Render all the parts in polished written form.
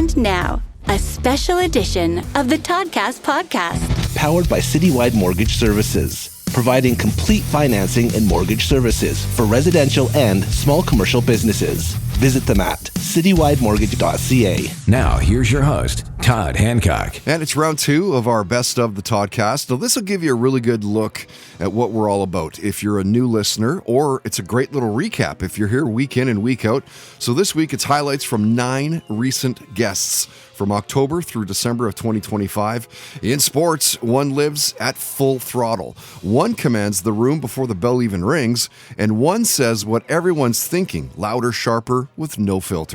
And now, a special edition of the Toddcast podcast. Powered by Citywide Mortgage Services, providing complete financing and mortgage services for residential and small commercial businesses. Visit them at citywidemortgage.ca. Now, here's your host, Todd Hancock. And it's round two of our Best of the Toddcast. Now, this will give you a really good look at what we're all about if you're a new listener, or it's a great little recap if you're here week in and week out. So this week, it's highlights from 9 recent guests from October through December of 2025. In sports, one lives at full throttle. One commands the room before the bell even rings, and one says what everyone's thinking, louder, sharper, with no filter.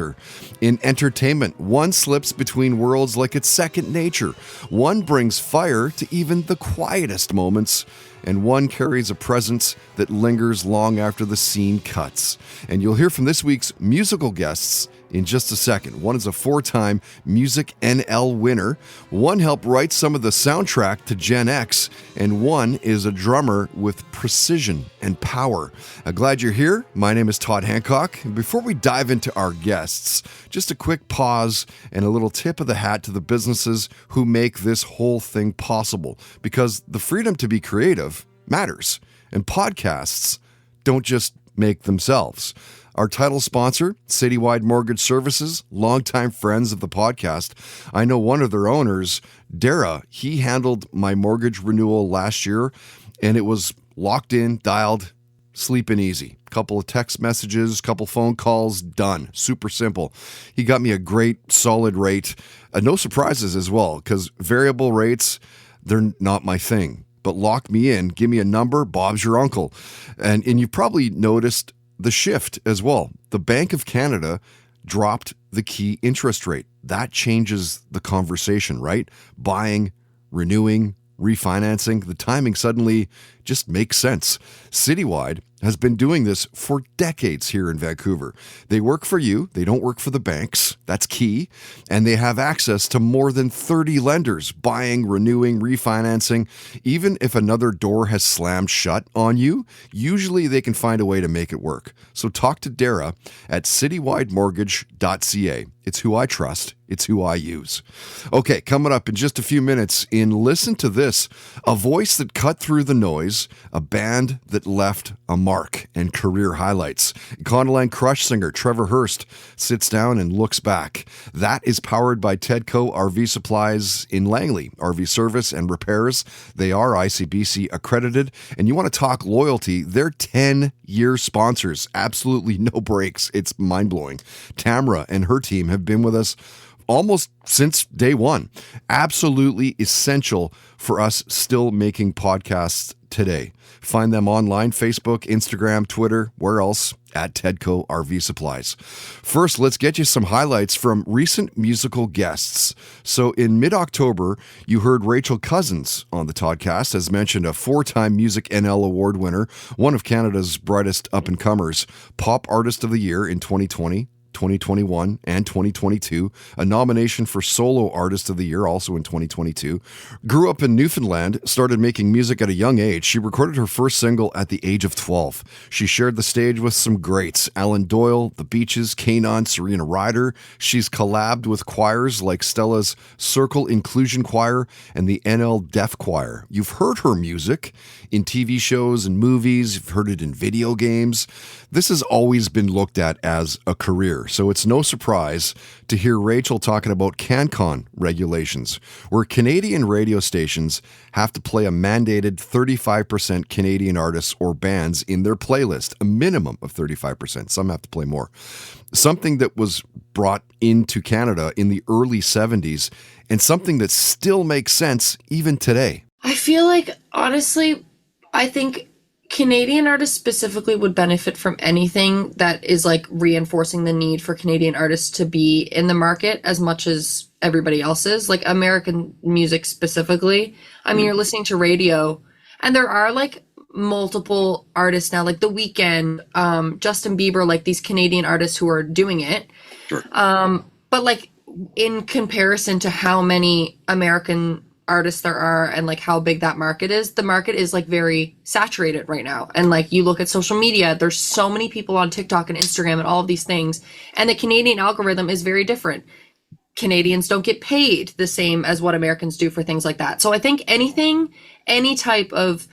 In entertainment, one slips between worlds like it's second nature. One brings fire to even the quietest moments, and one carries a presence that lingers long after the scene cuts. And you'll hear from this week's musical guests in just a second. One is a 4-time Music NL winner. One helped write some of the soundtrack to Gen X, and one is a drummer with precision and power. I'm glad you're here. My name is Todd Hancock. Before we dive into our guests, just a quick pause and a little tip of the hat to the businesses who make this whole thing possible, because the freedom to be creative matters, and podcasts don't just make themselves. Our title sponsor, Citywide Mortgage Services, longtime friends of the podcast. I know one of their owners, Dara. He handled my mortgage renewal last year, and it was locked in, dialed, sleeping easy. Couple of text messages, couple phone calls, done. Super simple. He got me a great, solid rate. No surprises as well, because variable rates, they're not my thing. But lock me in, give me a number, Bob's your uncle. And you've probably noticed the shift as well. The Bank of Canada dropped the key interest rate. That changes the conversation, right? Buying, renewing, refinancing, the timing suddenly just makes sense. Citywide has been doing this for decades here in Vancouver. They work for you. They don't work for the banks. That's key. And they have access to more than 30 lenders, buying, renewing, refinancing. Even if another door has slammed shut on you, usually they can find a way to make it work. So talk to Dara at citywidemortgage.ca. It's who I trust. It's who I use. Okay, coming up in just a few minutes in Listen to This, a voice that cut through the noise, a band that left a mark, and career highlights. Econoline Crush singer Trevor Hurst sits down and looks back. That is powered by Tedco RV Supplies in Langley, RV service and repairs. They are ICBC accredited, and you want to talk loyalty, they're 10-year sponsors. Absolutely no breaks. It's mind-blowing. Tamara and her team have been with us almost since day one. Absolutely essential for us still making podcasts today. Find them online, Facebook, Instagram, Twitter, where else? At Tedco RV Supplies. First, let's get you some highlights from recent musical guests. So in mid-October, you heard Rachel Cousins on the Toddcast, as mentioned, a 4-time Music NL Award winner, one of Canada's brightest up-and-comers, Pop Artist of the Year in 2020. 2021 and 2022, a nomination for Solo Artist of the Year also in 2022. Grew up in Newfoundland, started making music at a young age. She recorded her first single at the age of 12. She shared the stage with some greats, Alan Doyle, The Beaches, Kanon, Serena Ryder. She's collabed with choirs like Stella's Circle Inclusion Choir and the NL Deaf Choir. You've heard her music in TV shows and movies. You've heard it in video games. This has always been looked at as a career, so it's no surprise to hear Rachel talking about CanCon regulations, where Canadian radio stations have to play a mandated 35% Canadian artists or bands in their playlist, a minimum of 35%. Some have to play more. Something that was brought into Canada in the early 70s, and something that still makes sense even today. I feel like, honestly, I think Canadian artists specifically would benefit from anything that is like reinforcing the need for Canadian artists to be in the market as much as everybody else is. Like American music specifically. I mean, you're listening to radio, and there are like multiple artists now, like The Weeknd, Justin Bieber, like these Canadian artists who are doing it. Sure. But like in comparison to how many American artists there are and like how big that market is, the market is like very saturated right now. And like you look at social media, there's so many people on TikTok and Instagram and all of these things, and the Canadian algorithm is very different. Canadians don't get paid the same as what Americans do for things like that. So I think any type of,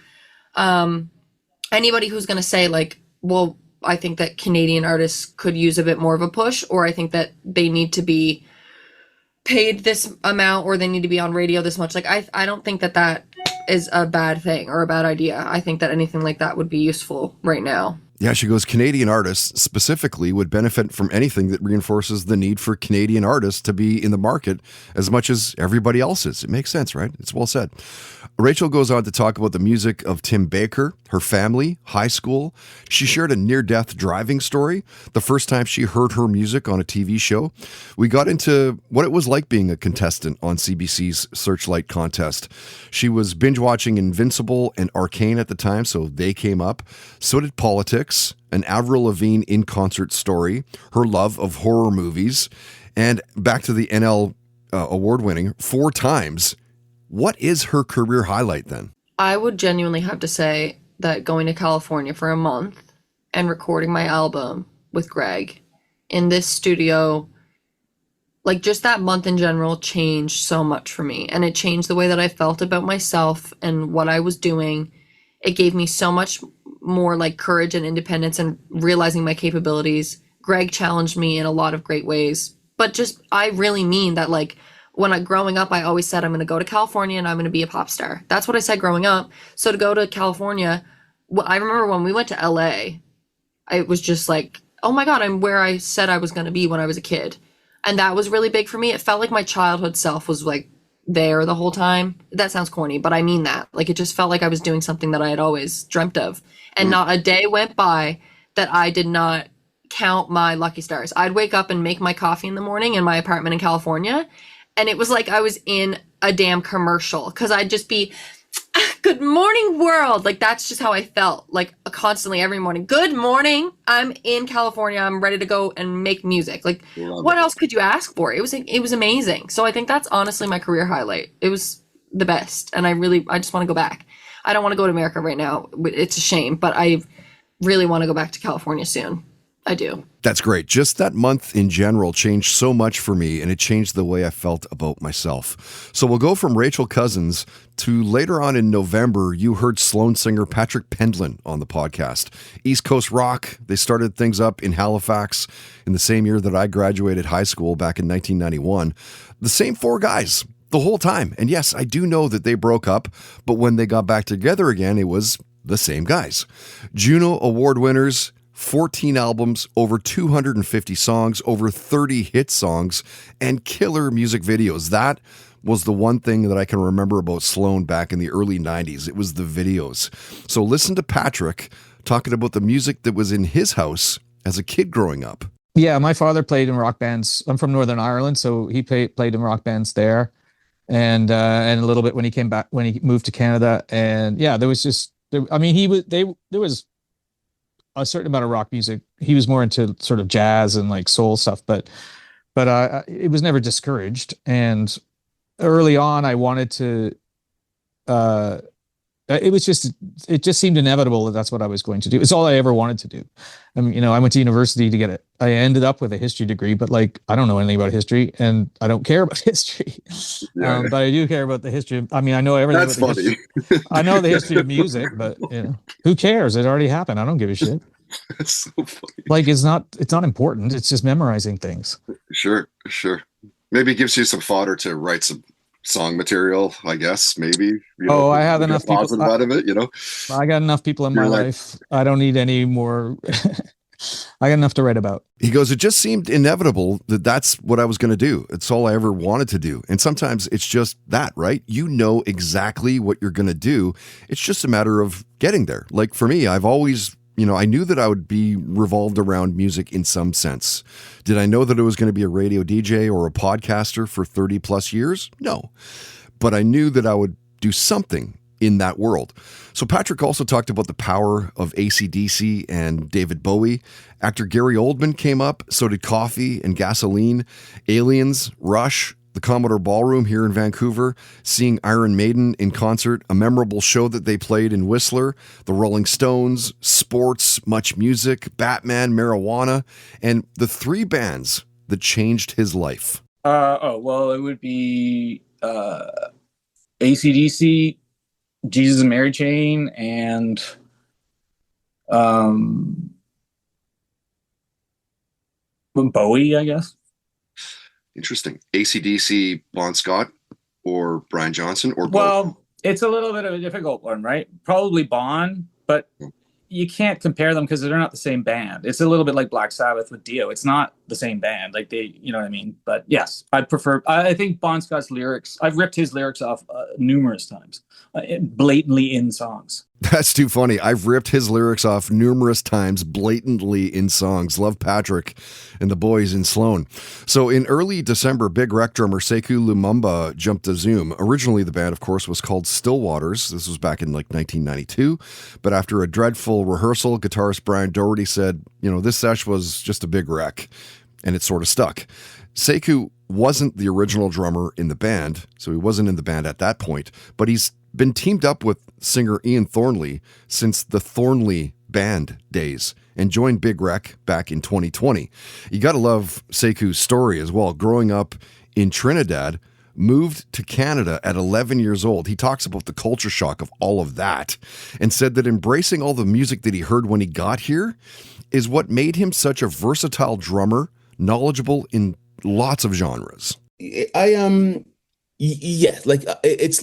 anybody who's going to say like, well, I think that Canadian artists could use a bit more of a push, or I think that they need to be paid this amount, or they need to be on radio this much. Like, I don't think that that is a bad thing or a bad idea. I think that anything like that would be useful right now. Yeah, she goes, Canadian artists specifically would benefit from anything that reinforces the need for Canadian artists to be in the market as much as everybody else is. It makes sense, right? It's well said. Rachel goes on to talk about the music of Tim Baker, her family, high school. She shared a near-death driving story the first time she heard her music on a TV show. We got into what it was like being a contestant on CBC's Searchlight contest. She was binge-watching Invincible and Arcane at the time, so they came up. So did politics, an Avril Lavigne in-concert story, her love of horror movies, and back to the NL award-winning 4 times. What is her career highlight then? I would genuinely have to say that going to California for a month and recording my album with Greg in this studio, like just that month in general changed so much for me. And it changed the way that I felt about myself and what I was doing. It gave me so much more like courage and independence and realizing my capabilities. Greg challenged me in a lot of great ways. But just, I really mean that, like, growing up, I always said I'm going to go to California and I'm going to be a pop star. That's what I said growing up. So to go to California, I remember when we went to LA, it was just like, oh my God, I'm where I said I was going to be when I was a kid. And that was really big for me. It felt like my childhood self was like there the whole time. That sounds corny, but I mean that. Like, it just felt like I was doing something that I had always dreamt of. And not a day went by that I did not count my lucky stars. I'd wake up and make my coffee in the morning in my apartment in California. And it was like I was in a damn commercial, because I'd just be, good morning, world. Like, that's just how I felt, like, constantly every morning. Good morning. I'm in California. I'm ready to go and make music. Like, what else could you ask for? It was amazing. So I think that's honestly my career highlight. It was the best. And I just want to go back. I don't want to go to America right now. It's a shame, but I really want to go back to California soon. I do. That's great. Just that month in general changed so much for me, and it changed the way I felt about myself. So we'll go from Rachel Cousins to later on in November, you heard Sloan singer Patrick Pentland on the podcast. East Coast rock. They started things up in Halifax in the same year that I graduated high school back in 1991. The same 4 guys the whole time. And yes, I do know that they broke up, but when they got back together again, it was the same guys. Juno Award winners, 14 albums, over 250 songs, over 30 hit songs, and killer music videos. That was the one thing that I can remember about Sloan back in the early 90s. It was the videos. So listen to Patrick talking about the music that was in his house as a kid growing up. Yeah, my father played in rock bands. I'm from Northern Ireland, so he played in rock bands there, and a little bit when he moved to Canada. And yeah, there was a certain amount of rock music. He was more into sort of jazz and like soul stuff, but it was never discouraged. And early on, I wanted to. It just seemed inevitable that that's what I was going to do. It's all I ever wanted to do. I mean, I went to university to get it. I ended up with a history degree, but like, I don't know anything about history, and I don't care about history. Yeah. But I do care about the history. I mean, I know everything. That's about funny. I know the history of music, but who cares? It already happened. I don't give a shit. That's so funny. Like, it's not important. It's just memorizing things. Sure. Maybe it gives you some fodder to write some song material, I guess. Maybe. I have enough people. Positive out of it, I got enough people in my life. I don't need any more. I got enough to write about. He goes, it just seemed inevitable that that's what I was going to do. It's all I ever wanted to do. And sometimes it's just that, right? You know exactly what you're going to do. It's just a matter of getting there. Like for me, I've always, I knew that I would be revolved around music in some sense. Did I know that it was going to be a radio DJ or a podcaster for 30 plus years? No. But I knew that I would do something in that world. So Patrick also talked about the power of AC/DC and David Bowie. Actor Gary Oldman came up, so did Coffee and Gasoline, Aliens, Rush, the Commodore Ballroom here in Vancouver, seeing Iron Maiden in concert, a memorable show that they played in Whistler, the Rolling Stones, sports, Much Music, Batman, Marijuana, and the 3 bands that changed his life. Oh, well, it would be AC/DC, Jesus and Mary Chain, and um, Bowie, I guess. Interesting. AC/DC, Bon Scott, or Brian Johnson, or both? Well, it's a little bit of a difficult one, right? Probably Bon, but you can't compare them because they're not the same band. It's a little bit like Black Sabbath with Dio. It's not the same band. Like they, you know what I mean? But yes, I think Bon Scott's lyrics, I've ripped his lyrics off numerous times, blatantly in songs. That's too funny. I've ripped his lyrics off numerous times blatantly in songs. Love Patrick and the boys in Sloan. So in early December, Big Wreck drummer Sekou Lumumba jumped the Zoom. Originally, the band, of course, was called Stillwaters. This was back in like 1992. But after a dreadful rehearsal, guitarist Brian Doherty said, this sesh was just a big wreck. And it sort of stuck. Sekou wasn't the original drummer in the band, so he wasn't in the band at that point, but he's been teamed up with singer Ian Thornley since the Thornley Band days and joined Big Wreck back in 2020. You got to love Sekou's story as well. Growing up in Trinidad, moved to Canada at 11 years old. He talks about the culture shock of all of that and said that embracing all the music that he heard when he got here is what made him such a versatile drummer, knowledgeable in lots of genres. Yes, like it's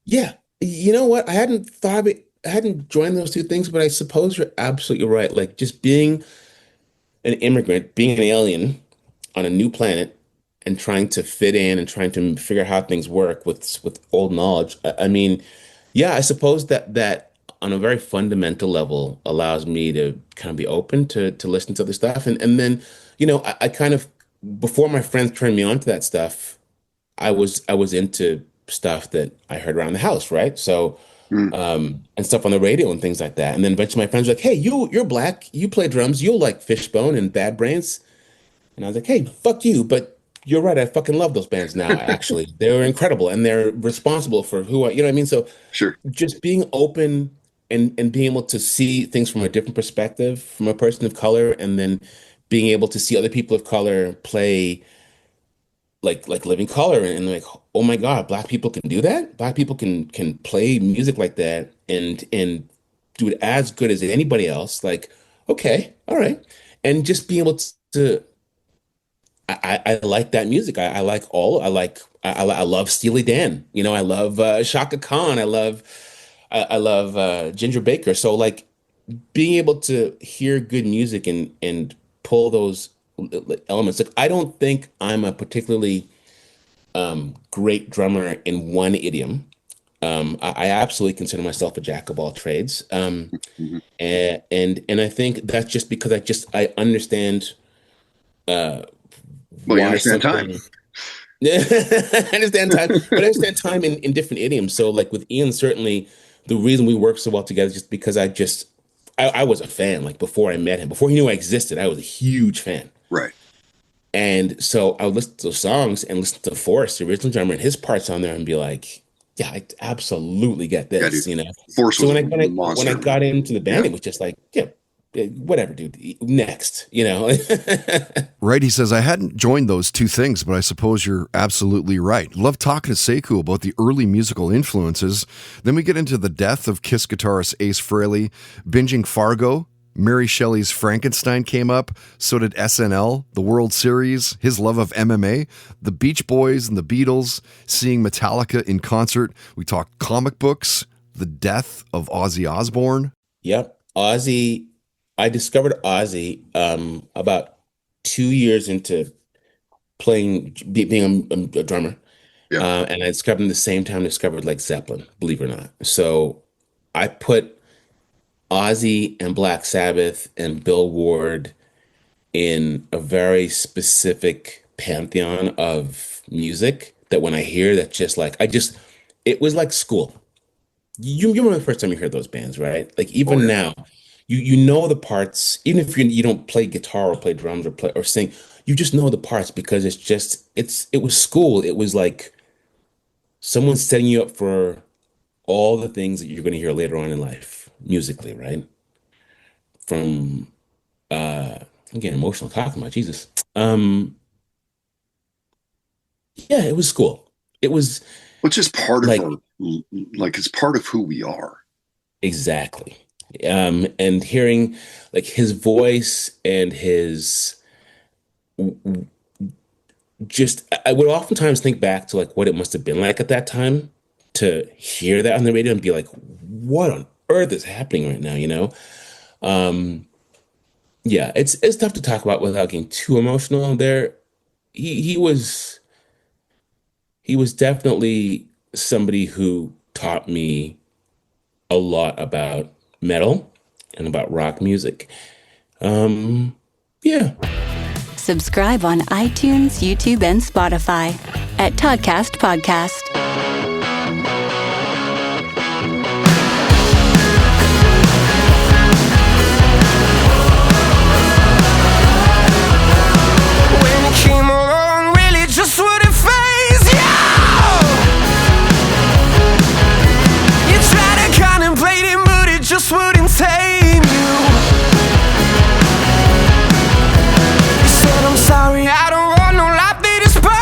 yeah. You know what? I hadn't thought of it. I hadn't joined those two things, but I suppose you're absolutely right. Like just being an immigrant, being an alien on a new planet and trying to fit in and trying to figure out how things work with old knowledge. I mean, yeah, I suppose that on a very fundamental level allows me to kind of be open to listen to other stuff. And then, I kind of before my friends turned me on to that stuff, I was into stuff that I heard around the house, right? So and stuff on the radio and things like that. And then eventually my friends were like, "Hey, you're black, you play drums, you'll like Fishbone and Bad Brains." And I was like, "Hey, fuck you, but you're right, I fucking love those bands now, actually. They're incredible and they're responsible for who I, you know what I mean?" So Sure. just being open and being able to see things from a different perspective from a person of color, and then being able to see other people of color play like living color, and like, oh my God, black people can do that. Black people can play music like that and do it as good as anybody else. Like, okay, all right. And just being able to I like that music. I love Steely Dan. I love Shaka Khan. I love Ginger Baker. So like being able to hear good music and pull those elements. Like I don't think I'm a particularly great drummer in one idiom. I absolutely consider myself a jack of all trades. Mhm. And I think that's just because I understand Well, you why understand time. something. I understand time, but I understand time in different idioms. So like with Ian, certainly the reason we work so well together is just because I was a fan. Like before I met him, before he knew I existed, I was a huge fan. Right. And so I would listen to those songs and listen to Forrest, the original drummer, and his parts on there, and be like, "Yeah, I absolutely get Yeah, this," dude. you know. Force So was a when I monster. got into the band, Yeah. it was just like, yeah, whatever, dude. Next, you know. Right. He says, I hadn't joined those two things, but I suppose you're absolutely right. Love talking to Sekou about the early musical influences. Then we get into the death of Kiss guitarist Ace Frehley, binging Fargo. Mary Shelley's Frankenstein came up. So did SNL, the World Series, his love of MMA, the Beach Boys and the Beatles, seeing Metallica in concert. We talked comic books, the death of Ozzy Osbourne. Yep, Ozzy. I discovered Ozzy about 2 years into being a drummer. Yeah. And I discovered him the same time I discovered Led Zeppelin, believe it or not. So I put Ozzy and Black Sabbath and Bill Ward in a very specific pantheon of music that when I hear that, just like it was like school. You remember the first time you heard those bands, right? Like Oh even yeah. now, you know the parts, even if you don't play guitar or play drums or play or sing, you just know the parts because it was school. It was like someone setting you up for all the things that you're going to hear later on in life, musically, right? From I'm getting emotional talking about Jesus. Yeah, it was school. It was which is part of like, our, like, it's part of who we are. exactly. And hearing like his voice and his just, I would oftentimes think back to like what it must have been like at that time to hear that on the radio and be like, what on earth is happening right now, you know? Yeah, it's tough to talk about without getting too emotional there. He was definitely somebody who taught me a lot about metal and about rock music. Yeah. Subscribe on iTunes, YouTube, and Spotify at Toddcast Podcast. When it came along, really just wouldn't phase you. You tried to contemplate it, but it just wouldn't tame you. You said, I'm sorry, I don't want no life that is perfect.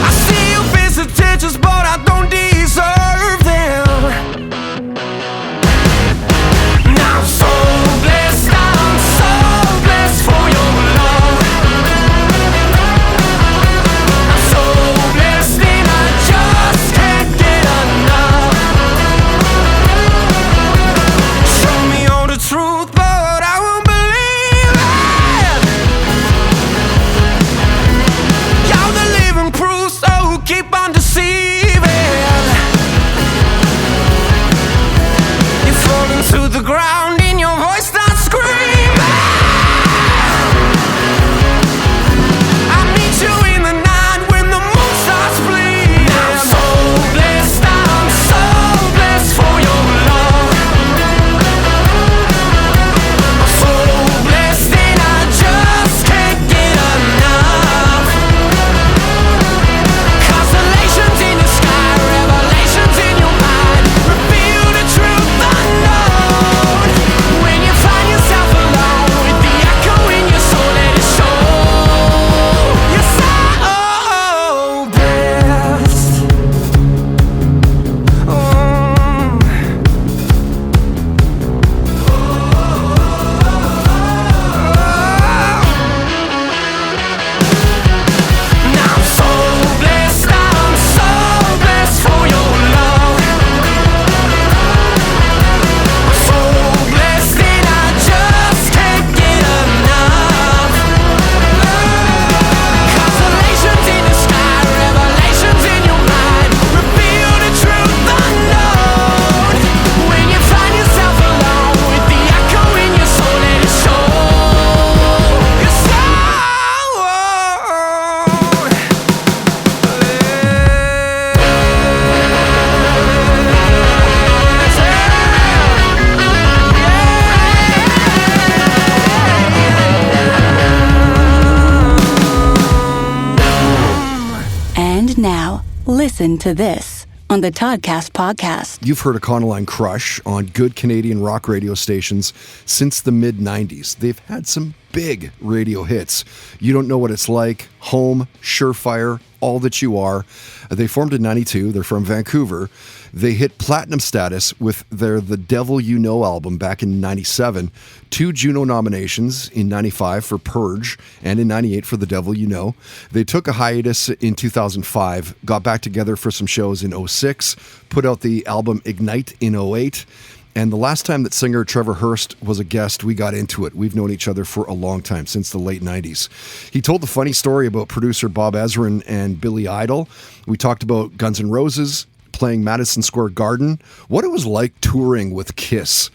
I see your best intentions, but I don't deserve them. Now I'm so blessed, I'm so blessed for your love. I'm so blessed and I just can't get enough. Show me all the truth, but I won't believe it. You're the living proof, so keep on deceiving. You fall into the ground and your voice starts screaming. I meet you in the night when the moon starts bleeding. I'm so blessed, I'm so blessed for your love. I'm so blessed and I just can't get enough. Constellations in the sky, revelations in your mind, reveal the truth unknown. When you find yourself alone with the echo in your soul, let it show. You're so blessed. Now I'm so blessed for your love. I'm so blessed and I just can't get enough. Constellations in the sky, revelations in your mind, reveal the truth unknown. When you find yourself alone with the echo in your soul, let it show. You're so And now, listen to this on the Toddcast Podcast. You've heard Econoline crush on good Canadian rock radio stations since the mid-90s. They've had some big radio hits. You Don't Know What It's Like, Home, Surefire, All That You Are. They formed in 92. They're from Vancouver. They hit platinum status with their The Devil You Know album back in 97. 2 Juno nominations in 95 for Purge and in 98 for The Devil You Know. They took a hiatus in 2005, got back together for some shows in 06, put out the album Ignite in 08. And the last time that singer Trevor Hurst was a guest, we got into it. We've known each other for a long time, since the late 90s. He told the funny story about producer Bob Ezrin and Billy Idol. We talked about Guns N' Roses, playing Madison Square Garden, what it was like touring with Kiss.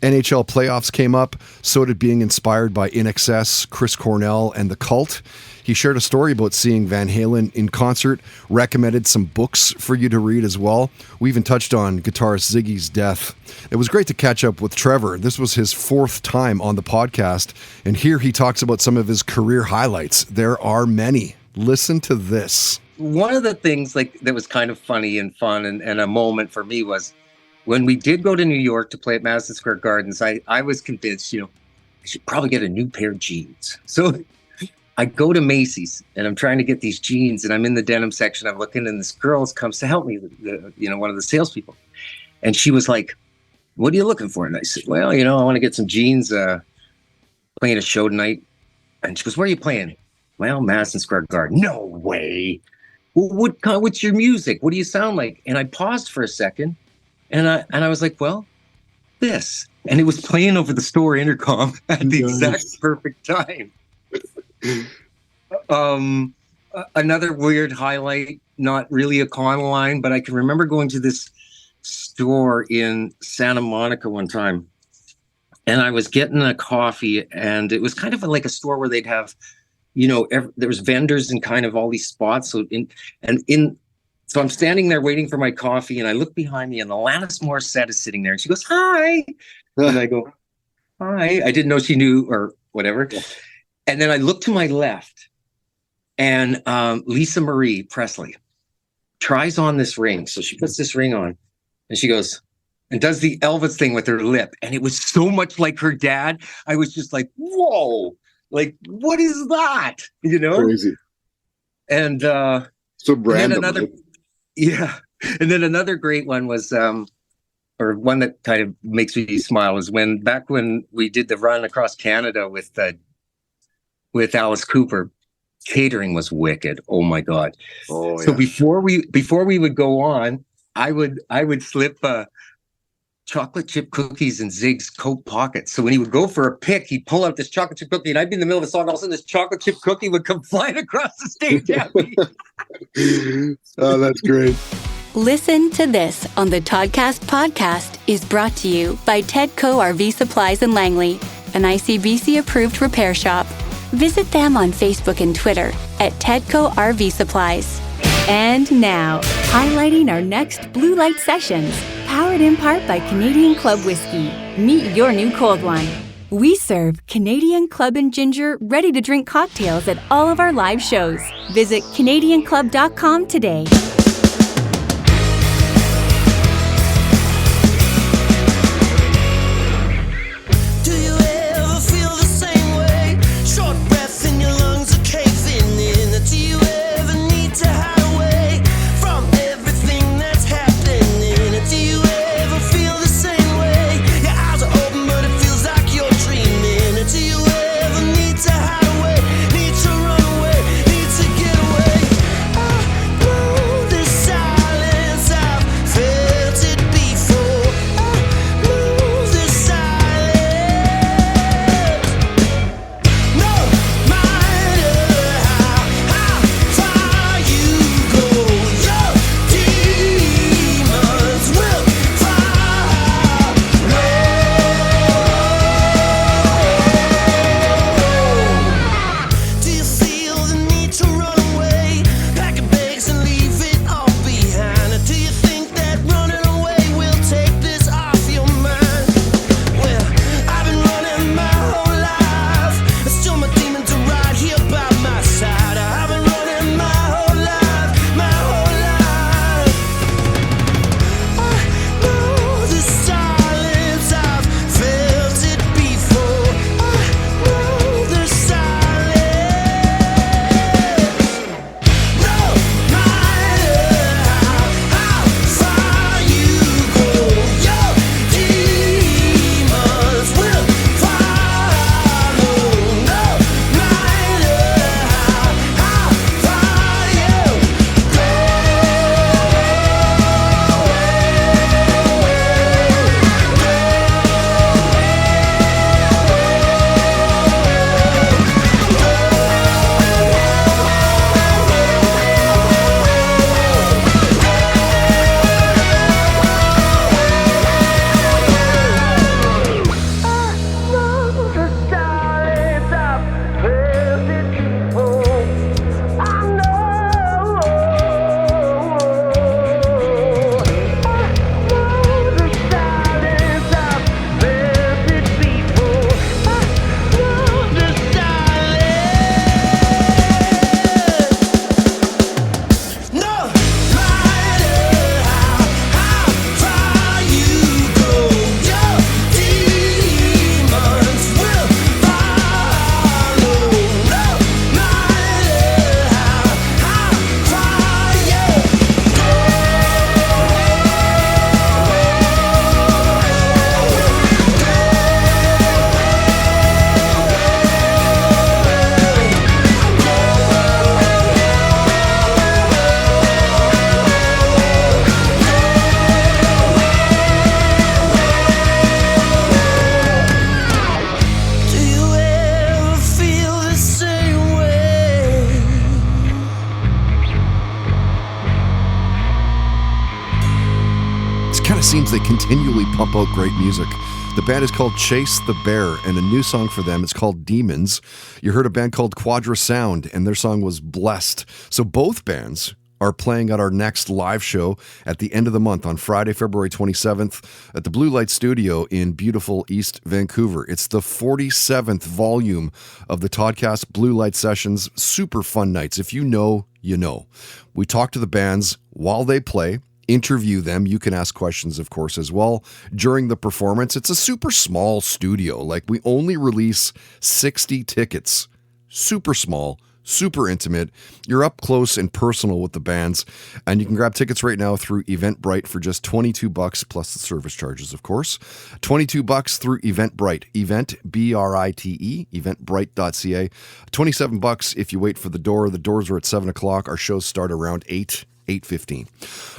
NHL playoffs came up, so did being inspired by INXS, Chris Cornell, and The Cult. He shared a story about seeing Van Halen in concert, recommended some books for you to read as well. We even touched on guitarist Ziggy's death. It was great to catch up with Trevor. This was his 4th time on the podcast, and here he talks about some of his career highlights. There are many. Listen to this. One of the things like that was kind of funny and fun and a moment for me was when we did go to New York to play at Madison Square Gardens. I was convinced, I should probably get a new pair of jeans. So I go to Macy's and I'm trying to get these jeans, and I'm in the denim section. I'm looking, and this girl comes to help me, one of the salespeople. And she was like, "What are you looking for?" And I said, "Well, I want to get some jeans, playing a show tonight." And she goes, "Where are you playing?" "Well, Madison Square Garden." "No way. Well, what's your music? What do you sound like?" And I paused for a second, and I was like, "Well, this." And it was playing over the store intercom at the exact perfect time. Another weird highlight, not really a con line, but I can remember going to this store in Santa Monica one time, and I was getting a coffee, and it was kind of like a store where they'd have, there was vendors in kind of all these spots. So I'm standing there waiting for my coffee, and I look behind me, and Alanis Morissette is sitting there, and she goes, "Hi," and I go, "Hi." I didn't know she knew or whatever. And then I look to my left, and Lisa Marie Presley tries on this ring. So she puts this ring on, and she goes and does the Elvis thing with her lip. And it was so much like her dad. I was just like, whoa, like, what is that? Crazy. And so random. And then another great one was, or one that kind of makes me smile, is back when we did the run across Canada with Alice Cooper. Catering was wicked. Oh my God. Oh, yeah. So before we would go on, I would slip chocolate chip cookies in Zig's coat pocket. So when he would go for a pick, he'd pull out this chocolate chip cookie, and I'd be in the middle of a song. All of a sudden, this chocolate chip cookie would come flying across the stage at me. Oh, that's great. Listen to This on the Toddcast podcast is brought to you by Tedco RV Supplies in Langley, an ICBC-approved repair shop. Visit them on Facebook and Twitter at Tedco RV Supplies. And now, highlighting our next Blue Light Sessions, powered in part by Canadian Club Whiskey. Meet your new cold one. We serve Canadian Club and Ginger ready-to-drink cocktails at all of our live shows. Visit CanadianClub.com today. seems they continually pump out great music. The band is called Chase the Bear, and a new song for them is called Demons. You heard a band called Quadra Sound, and their song was Blessed. So both bands are playing at our next live show at the end of the month on Friday, February 27th at the Blue Light Studio in beautiful East Vancouver. It's the 47th volume of the Toddcast Blue Light Sessions. Super fun nights. If you know, you know. We talk to the bands while they play, interview them. You can ask questions, of course, as well during the performance. It's a super small studio. Like, we only release 60 tickets. Super small, super intimate. You're up close and personal with the bands, and you can grab tickets right now through Eventbrite for just $22 plus the service charges, of course. $22 through Eventbrite, Brite, eventbrite.ca. $27 if you wait for the door. The doors are at 7 o'clock. Our shows start around 8:15.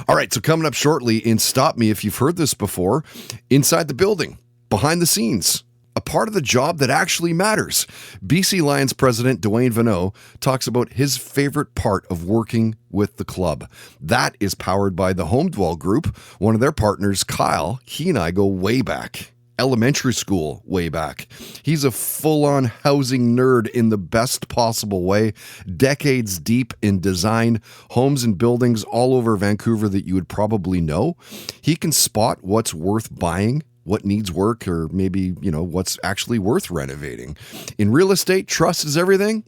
All right, so coming up shortly in Stop Me If You've Heard This Before, inside the building, behind the scenes, a part of the job that actually matters. BC Lions president Dwayne Vanneau talks about his favorite part of working with the club. That is powered by the Home Dwell Group. One of their partners, Kyle, he and I go way back. Elementary school way back. He's a full-on housing nerd in the best possible way, decades deep in design, homes and buildings all over Vancouver that you would probably know. He can spot what's worth buying, what needs work, or maybe, what's actually worth renovating. In real estate, trust is everything.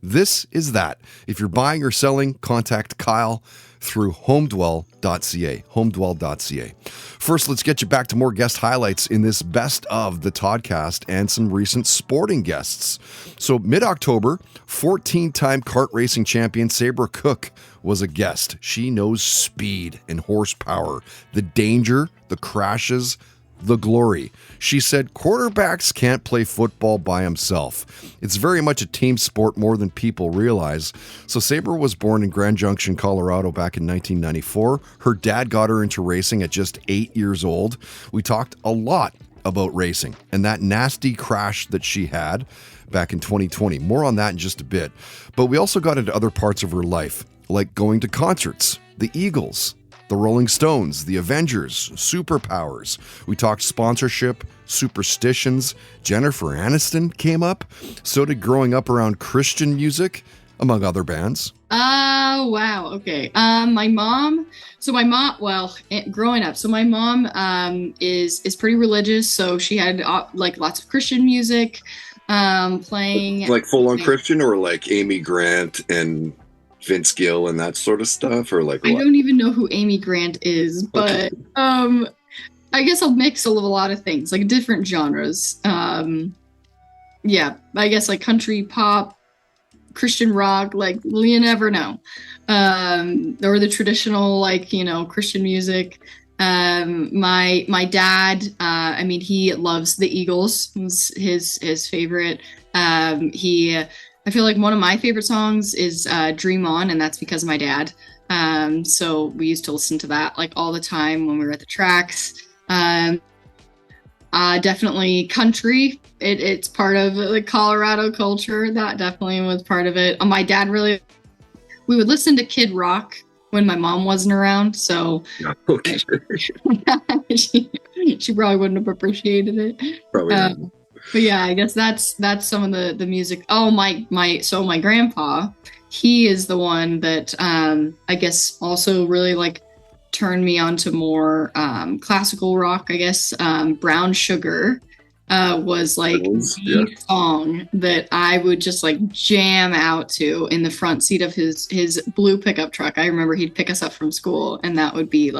This is that. If you're buying or selling, contact Kyle through homedwell.ca, homedwell.ca. First, let's get you back to more guest highlights in this best of the Toddcast and some recent sporting guests. So mid-October, 14-time kart racing champion Sabre Cook was a guest. She knows speed and horsepower, the danger, the crashes, the glory. She said quarterbacks can't play football by himself. It's very much a team sport more than people realize. So Sabre was born in Grand Junction, Colorado back in 1994. Her dad got her into racing at just 8 years old. We talked a lot about racing and that nasty crash that she had back in 2020. More on that in just a bit. But we also got into other parts of her life, like going to concerts, the Eagles, the Rolling Stones, the Avengers, superpowers. We talked sponsorship, superstitions. Jennifer Aniston came up. So did growing up around Christian music, among other bands. Wow. Okay. My mom, growing up, so my mom is pretty religious. So she had lots of Christian music playing. Like full on Christian, or like Amy Grant and Vince Gill and that sort of stuff, or like what? I don't even know who Amy Grant is, but okay. I guess I'll mix a lot of things, like different genres. Yeah, I guess like country, pop, Christian rock, like you never know. Or the traditional Christian music. My dad, he loves the Eagles. It's his favorite. I feel like one of my favorite songs is Dream On, and that's because of my dad. So we used to listen to that all the time when we were at the tracks. Definitely country. It's part of the Colorado culture. That definitely was part of it. My dad we would listen to Kid Rock when my mom wasn't around. So okay. she probably wouldn't have appreciated it. Probably not. But yeah, I guess that's some of the music. Oh, my grandpa, he is the one that I guess also really turned me on to more classical rock. I guess Brown Sugar was the song that I would just jam out to in the front seat of his blue pickup truck. I remember he'd pick us up from school, and that would be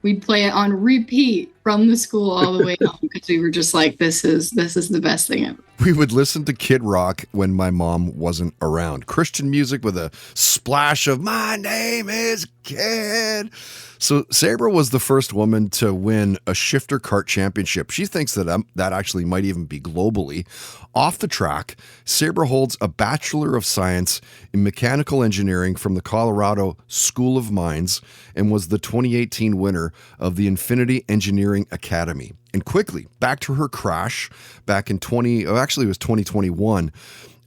we'd play it on repeat from the school all the way home, because we were just this is the best thing ever. We would listen to Kid Rock when my mom wasn't around. Christian music with a splash of "My name is Kid." So Sabre was the first woman to win a shifter kart championship. She thinks that that actually might even be globally. Off the track, Sabre holds a Bachelor of Science in Mechanical Engineering from the Colorado School of Mines and was the 2018 winner of the Infinity Engineering Academy. And quickly, back to her crash back in 2021,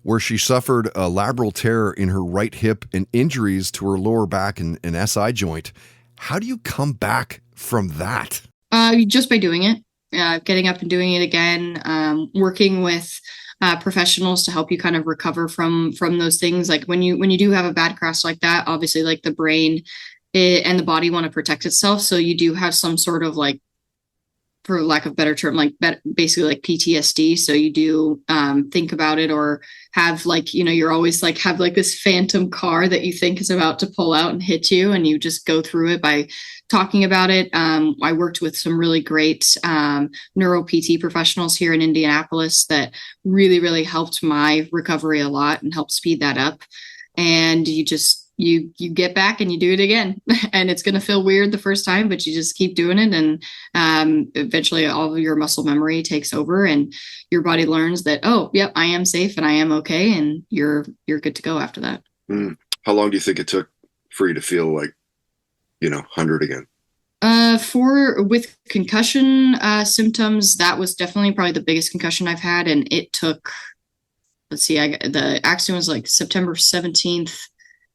where she suffered a labral tear in her right hip and injuries to her lower back and SI joint. How do you come back from that? Just by doing it, getting up and doing it again, working with professionals to help you kind of recover from those things. Like when you do have a bad crash like that, obviously like the brain and the body want to protect itself. So you do have some sort of like, for lack of a better term, like basically like PTSD. So you do think about it, or have like, you're always like have like this phantom car that you think is about to pull out and hit you, and you just go through it by talking about it. I worked with some really great neuro PT professionals here in Indianapolis that really, really helped my recovery a lot and helped speed that up. And you get back and you do it again, and it's going to feel weird the first time, but you just keep doing it. And eventually all of your muscle memory takes over, and your body learns that, oh, yep, I am safe and I am okay. And you're good to go after that. How long do you think it took for you to feel like, 100 again? With concussion symptoms, that was definitely probably the biggest concussion I've had. And it took, let's see, the accident was like September 17th,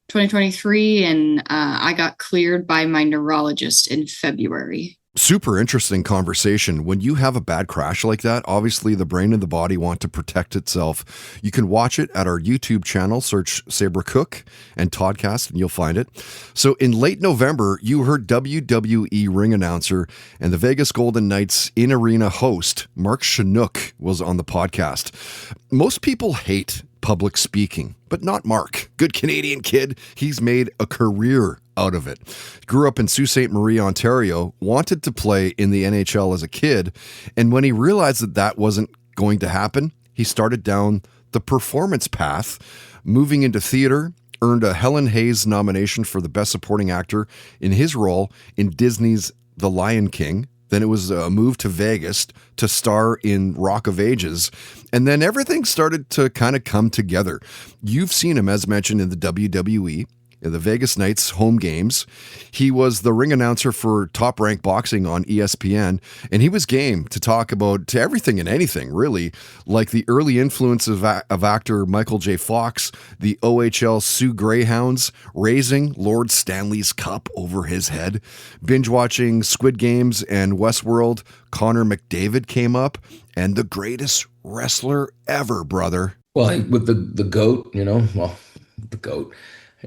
2023, and I got cleared by my neurologist in February. Super interesting conversation. When you have a bad crash like that, obviously the brain and the body want to protect itself. You can watch it at our YouTube channel. Search Sabre Cook and Toddcast and you'll find it. So in late November, you heard WWE ring announcer and the Vegas Golden Knights in-arena host Mark Shunock was on the podcast. Most people hate public speaking, but not Mark. Good Canadian kid. He's made a career out of it. Grew up in Sault Ste. Marie, Ontario, wanted to play in the NHL as a kid, and when he realized that that wasn't going to happen, he started down the performance path, moving into theater, earned a Helen Hayes nomination for the Best Supporting Actor in his role in Disney's The Lion King. Then it was a move to Vegas to star in Rock of Ages. And then everything started to kind of come together. You've seen him, as mentioned, in the WWE, in the Vegas Knights home games. He was the ring announcer for Top Rank Boxing on ESPN, and he was game to talk about everything and anything, really, like the early influence of actor Michael J. Fox, the OHL Sioux Greyhounds, raising Lord Stanley's cup over his head, binge-watching Squid Games and Westworld. Connor McDavid came up, and the greatest wrestler ever, brother. Well, with the GOAT, the GOAT.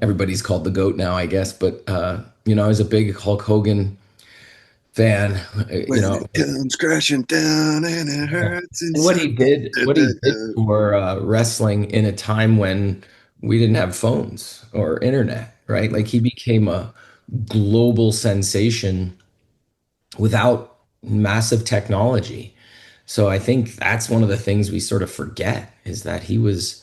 Everybody's called the GOAT now, I guess. But, I was a big Hulk Hogan fan. It comes crashing down and it hurts. And what he did for wrestling in a time when we didn't have phones or internet, right? Like he became a global sensation without massive technology. So I think that's one of the things we sort of forget, is that he was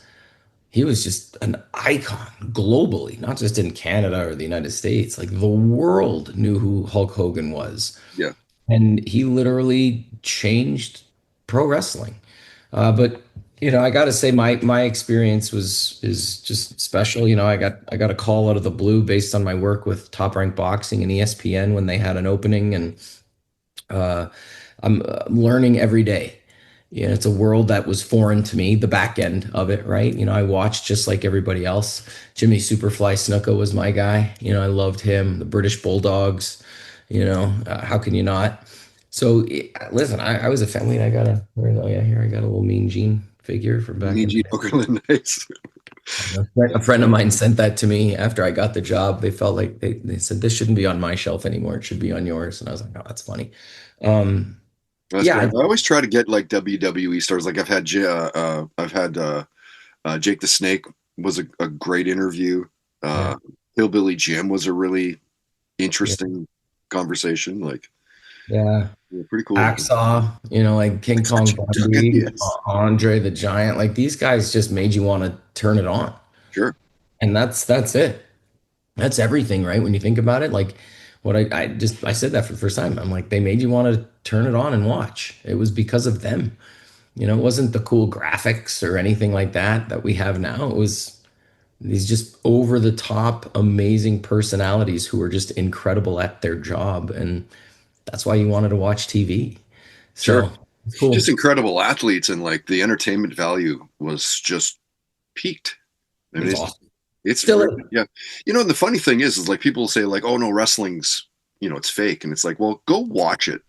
just an icon globally, not just in Canada or the United States. Like the world knew who Hulk Hogan was. Yeah. And he literally changed pro wrestling. But I got to say my experience is just special. I got a call out of the blue based on my work with Top Rank Boxing and ESPN when they had an opening, and I'm learning every day. It's a world that was foreign to me, the back end of it, right? I watched just like everybody else. Jimmy Superfly Snuka was my guy. I loved him. The British Bulldogs, how can you not? So listen, I was a family. I got a little Mean Gene figure from back. Mean Gene, really nice. A friend of mine sent that to me after I got the job. They felt like they said, this shouldn't be on my shelf anymore. It should be on yours. And I was like, oh, that's funny. Great. I always try to get like WWE stars. Like I've had Jake the Snake was a great interview. Hillbilly Jim was a really interesting conversation. Like, pretty cool. Hacksaw, like King Kong Bundy, yes. Andre the Giant. Like these guys just made you want to turn it on. Sure. And that's it. That's everything, right? When you think about it, like what I said that for the first time. I'm like, they made you want to turn it on and watch. It was because of them. It wasn't the cool graphics or anything like that we have now. It was these just over the top, amazing personalities who were just incredible at their job. And that's why you wanted to watch TV. So, sure. Cool. Just incredible athletes, and like the entertainment value was just peaked. I mean, it's still, really, yeah. And the funny thing is like people say like, oh no, wrestling's, it's fake. And it's like, well, go watch it.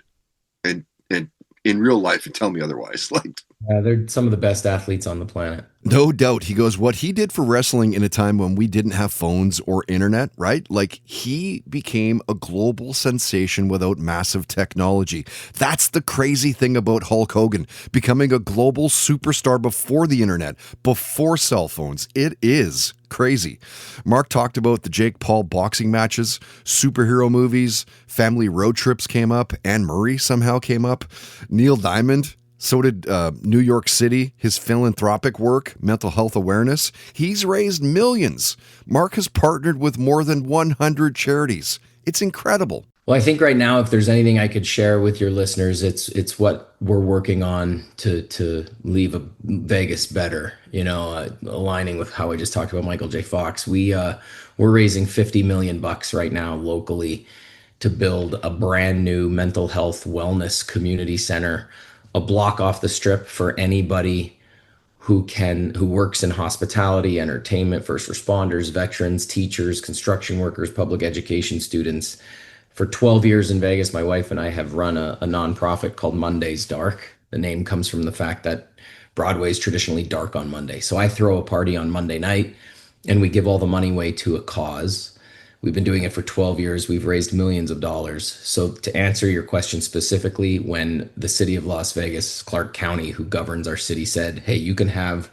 and in real life and tell me otherwise. Like, they're some of the best athletes on the planet. No doubt. He goes, what he did for wrestling in a time when we didn't have phones or internet, right? Like, he became a global sensation without massive technology. That's the crazy thing about Hulk Hogan, becoming a global superstar before the internet, before cell phones. It is crazy. Mark talked about the Jake Paul boxing matches, superhero movies, family road trips came up. Anne Murray somehow came up. Neil Diamond. So did New York City, his philanthropic work, mental health awareness. He's raised millions. Mark has partnered with more than 100 charities. It's incredible. Well, I think right now, if there's anything I could share with your listeners, it's what we're working on to leave Vegas better. Aligning with how I just talked about Michael J. Fox. We're raising $50 million right now locally to build a brand new mental health wellness community center, a block off the strip for anybody who works in hospitality, entertainment, first responders, veterans, teachers, construction workers, public education students. For 12 years in Vegas, my wife and I have run a nonprofit called Monday's Dark. The name comes from the fact that Broadway is traditionally dark on Monday. So I throw a party on Monday night and we give all the money away to a cause. We've been doing it for 12 years. We've raised millions of dollars. So to answer your question specifically, when the city of Las Vegas, Clark County, who governs our city, said, hey, you can have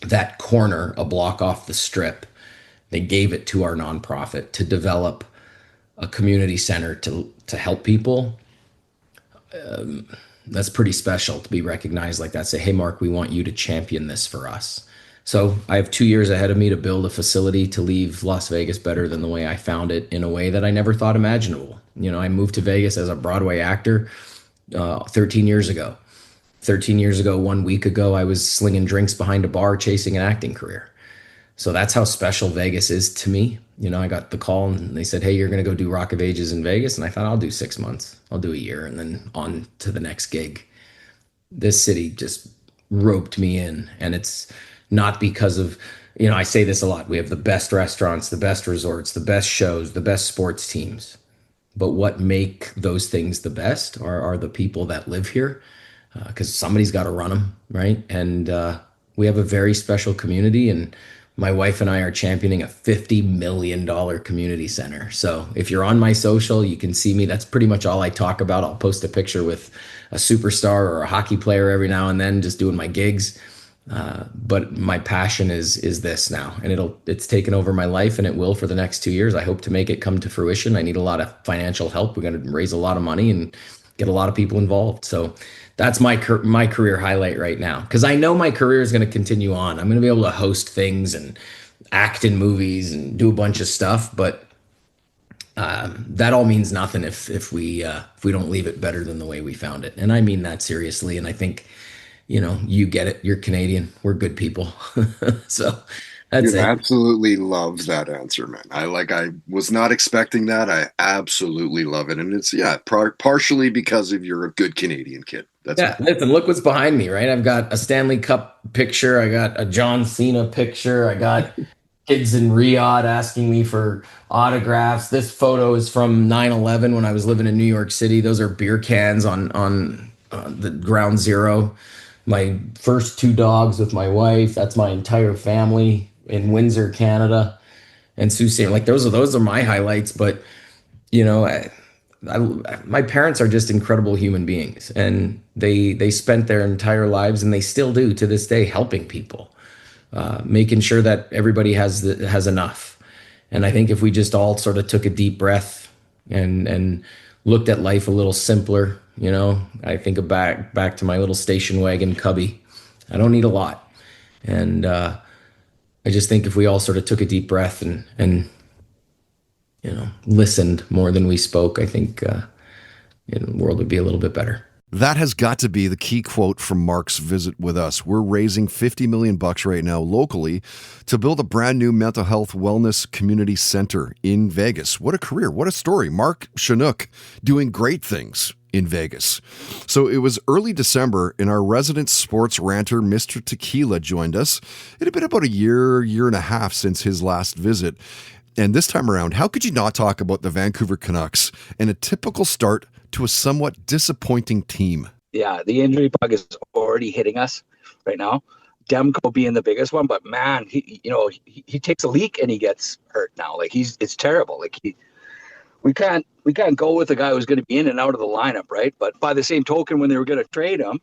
that corner a block off the strip, they gave it to our nonprofit to develop a community center to help people. That's pretty special to be recognized like that. Say, hey, Mark, we want you to champion this for us. So I have 2 years ahead of me to build a facility to leave Las Vegas better than the way I found it, in a way that I never thought imaginable. I moved to Vegas as a Broadway actor 13 years ago. 13 years ago, 1 week ago, I was slinging drinks behind a bar chasing an acting career. So that's how special Vegas is to me. I got the call and they said, hey, you're going to go do Rock of Ages in Vegas. And I thought, I'll do 6 months. I'll do a year and then on to the next gig. This city just roped me in, and it's not because of, I say this a lot. We have the best restaurants, the best resorts, the best shows, the best sports teams. But what make those things the best are the people that live here, because somebody's got to run them, right? And we have a very special community, and my wife and I are championing a $50 million community center. So if you're on my social, you can see me. That's pretty much all I talk about. I'll post a picture with a superstar or a hockey player every now and then, just doing my gigs. But my passion is this now, and it's taken over my life, and it will for the next 2 years. I hope to make it come to fruition. I need a lot of financial help. We're going to raise a lot of money and get a lot of people involved. So that's my career highlight right now, because I know my career is going to continue on. I'm going to be able to host things and act in movies and do a bunch of stuff, but that all means nothing if we don't leave it better than the way we found it. And I mean that seriously. And I think, you get it. You're Canadian. We're good people. So that's it. Absolutely love that answer, man. I was not expecting that. I absolutely love it. And it's, partially because of you're a good Canadian kid. Listen, look what's behind me, right? I've got a Stanley Cup picture. I got a John Cena picture. I got kids in Riyadh asking me for autographs. This photo is from 9/11 when I was living in New York City. Those are beer cans on the ground zero. My first 2 dogs with my wife. That's my entire family in Windsor, Canada, and Sault Ste. Like those are my highlights. But my parents are just incredible human beings, and they spent their entire lives, and they still do to this day, helping people, making sure that everybody has enough. And I think if we just all sort of took a deep breath and looked at life a little simpler, I think back to my little station wagon cubby. I don't need a lot, and I just think if we all sort of took a deep breath and listened more than we spoke, I think the world would be a little bit better. That has got to be the key quote from Mark's visit with us. We're raising $50 million right now locally to build a brand new mental health wellness community center in Vegas. What a career. What a story. Mark Shunock doing great things in Vegas. So it was early December, and our resident sports ranter, Mr. Tequila, joined us. It had been about a year and a half since his last visit. And this time around, how could you not talk about the Vancouver Canucks and a typical start to a somewhat disappointing team. Yeah, the injury bug is already hitting us right now. Demko being the biggest one, but man, he takes a leak and he gets hurt now. Like it's terrible. Like we can't go with a guy who's going to be in and out of the lineup, right? But by the same token, when they were going to trade him,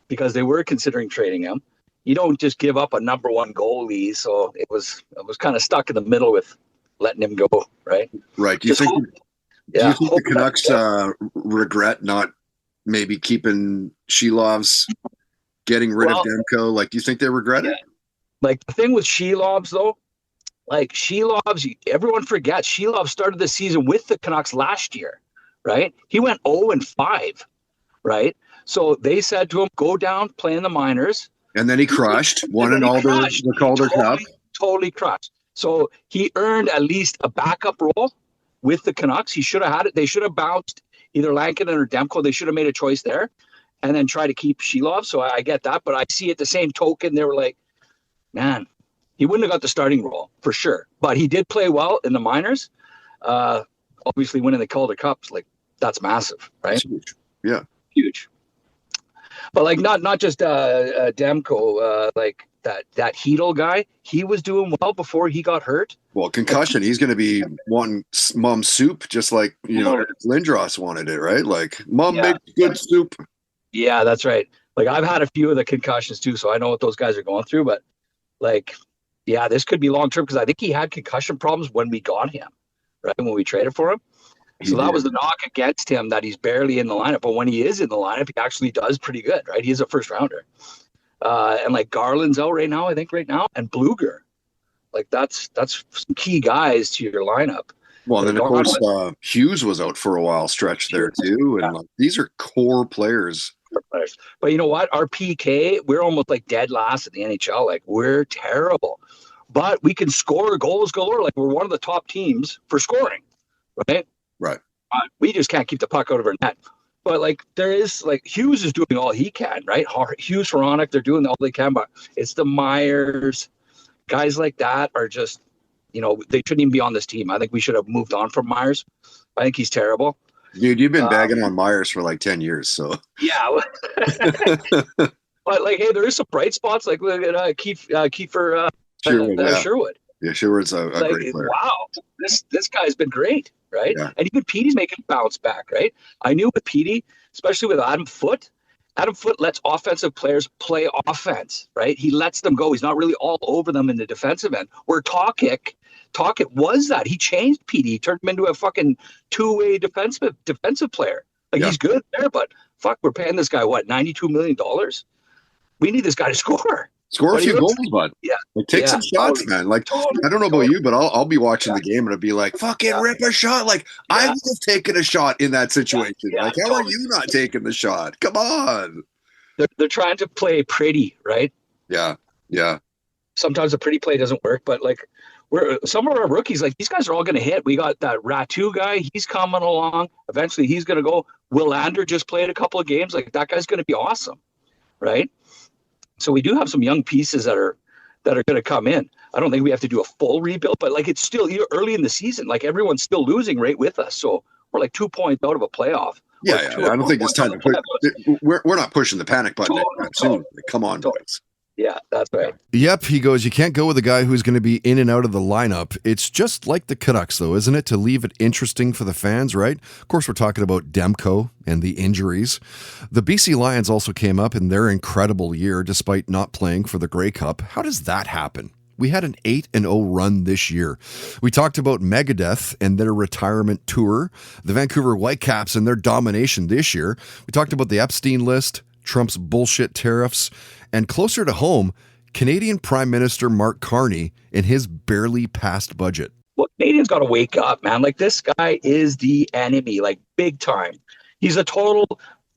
because they were considering trading him, you don't just give up a number one goalie. So it was kind of stuck in the middle with letting him go, right? Right. Do you think the Canucks regret not maybe keeping Shilov's, getting rid of Demko? Like, do you think they regret it? Like, the thing with Shilov's, though, like, Shilov's, everyone forgets, Shilov started the season with the Canucks last year, right? He went 0-5, right? So they said to him, go down, play in the minors. And then he crushed, won an the Calder Cup. Totally crushed. So he earned at least a backup role with the Canucks. He should have had it. They should have bounced either Lankinen or Demko. They should have made a choice there and then try to keep Shilov. So I get that. But I see at the same token, they were like, man, he wouldn't have got the starting role for sure. But he did play well in the minors. Obviously, winning the Calder Cups, like, that's massive, right? That's huge. Yeah. Huge. But, like, not just Demko, like that Hedl guy, he was doing well before he got hurt. Well, concussion, he's going to be wanting mom soup, just like, Lindros wanted it, right? Like, mom makes good soup. Yeah, that's right. Like, I've had a few of the concussions too, so I know what those guys are going through. But, like, yeah, this could be long-term because I think he had concussion problems when we got him, right, when we traded for him. So that was the knock against him, that he's barely in the lineup. But when he is in the lineup, he actually does pretty good, right? He's a first-rounder. And, like, Garland's out right now, and Bluger. Like, that's some key guys to your lineup. Well, and then, of course, Hughes was out for a while stretched there, too. And like, these are core players. But you know what? Our PK, we're almost like dead last in the NHL. Like, we're terrible. But we can score goals galore. Like, we're one of the top teams for scoring, right? Right. We just can't keep the puck out of our net. But, like, there is, like, Hughes is doing all he can, right? Hughes, Hronek, they're doing all they can. But it's the Myers. Guys like that are just, they shouldn't even be on this team. I think we should have moved on from Myers. I think he's terrible. Dude, you've been bagging on Myers for like 10 years, so. Yeah. But, like, hey, there is some bright spots. Like, look at Kiefer Sherwood. Yeah, Sherwood's a great player. Wow, this guy's been great, right? Yeah. And even Petey's making bounce back, right? I knew with Petey, especially with Adam Foote lets offensive players play offense, right? He lets them go. He's not really all over them in the defensive end. Where Tocchet was that. He changed Petey. He turned him into a fucking two-way defensive player. Like, he's good there, but fuck, we're paying this guy, what, $92 million? We need this guy to score. Score a few goals, bud. Yeah. Like, take some shots, man. Like, I don't know about you, but I'll be watching the game and I'll be like, fucking rip a shot. Like, I would have taken a shot in that situation. Like, how are you not taking the shot? Come on. They're trying to play pretty, right? Yeah. Yeah. Sometimes a pretty play doesn't work, but, like, some of our rookies, like, these guys are all going to hit. We got that Ratu guy. He's coming along. Eventually, he's going to go. Willander just played a couple of games. Like, that guy's going to be awesome, right? So we do have some young pieces that are going to come in. I don't think we have to do a full rebuild, but, like, it's still early in the season. Like, everyone's still losing right with us. So we're like 2 points out of a playoff. Yeah. I don't think it's time to put. We're not pushing the panic button soon. Like, come on, boys. Yeah, that's right. Yep, he goes, you can't go with a guy who's going to be in and out of the lineup. It's just like the Canucks, though, isn't it, to leave it interesting for the fans, right? Of course, we're talking about Demko and the injuries. The BC Lions also came up in their incredible year despite not playing for the Grey Cup. How does that happen? We had an 8-0 run this year. We talked about Megadeth and their retirement tour, the Vancouver Whitecaps and their domination this year. We talked about the Epstein list, Trump's bullshit tariffs, and closer to home, Canadian Prime Minister Mark Carney and his barely passed budget. Well, Canadians got to wake up, man. Like, this guy is the enemy, like, big time. He's a total.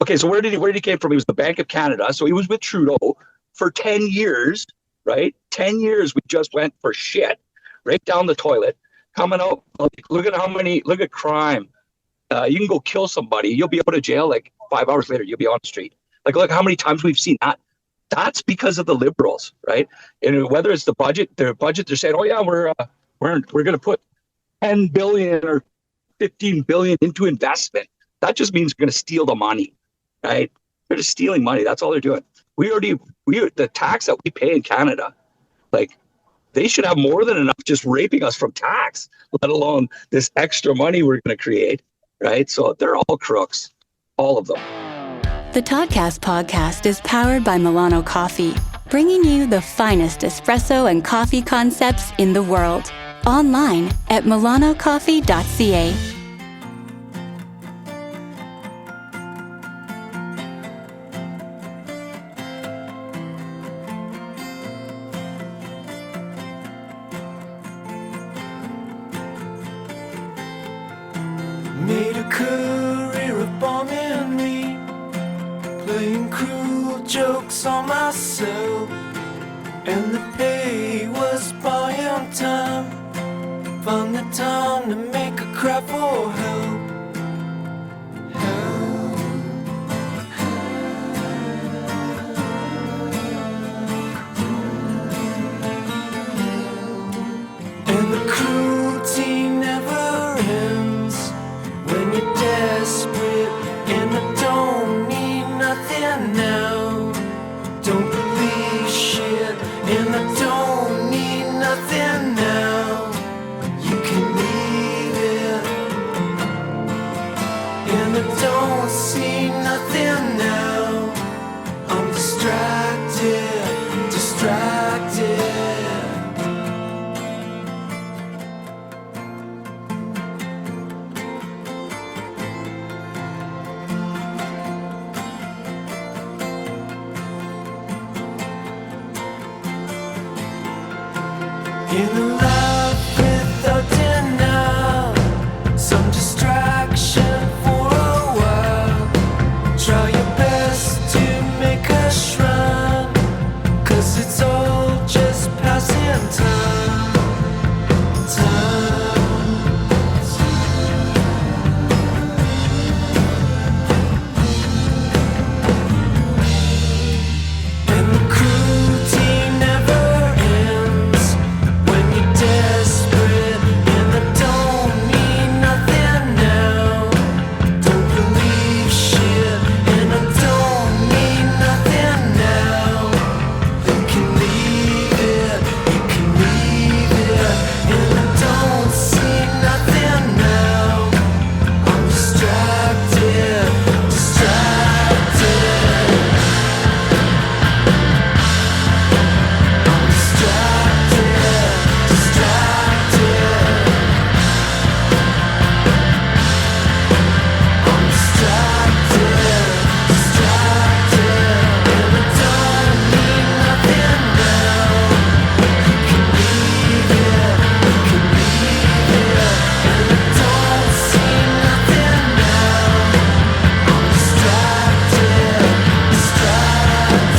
Okay, so where did he came from? He was the Bank of Canada. So he was with Trudeau for 10 years, right? 10 years we just went for shit, right down the toilet. Coming out, look at crime. You can go kill somebody. You'll be out of jail like 5 hours later. You'll be on the street. Like, look how many times we've seen that. That's because of the Liberals, right? And whether it's the budget, they're saying, oh yeah, we're going to put $10 billion or $15 billion into investment. that just means they're going to steal the money, right? They're just stealing money. That's all they're doing. The tax that we pay in Canada, like, they should have more than enough just raping us from tax, let alone this extra money we're going to create, right? So they're all crooks, all of them. The Toddcast podcast is powered by Milano Coffee, bringing you the finest espresso and coffee concepts in the world. Online at milanocoffee.ca. Made a career of bombing me, playing cruel jokes on myself, and the pay was buying time. Found the time to make a cry for help. And the cruelty never ends when you're desperate, and I don't need nothing now. Don't believe shit, and I don't need nothing now. You can leave it, and I don't see nothing now. I'm distracted, distracted. In a life without denial, some distraction for a while. Try your best to make a shrine, 'cause it's all just passing time. And the cruelty never ends when you're desperate, and I don't need nothing now. Don't believe shit, and I don't need nothing now. You can leave it, and I don't see nothing now. I'm distracted, distracted. I'm distracted, distracted. I'm distracted, distracted. And I don't need nothing now. You can leave it, and I don't see nothing now. I'm distracted, distracted.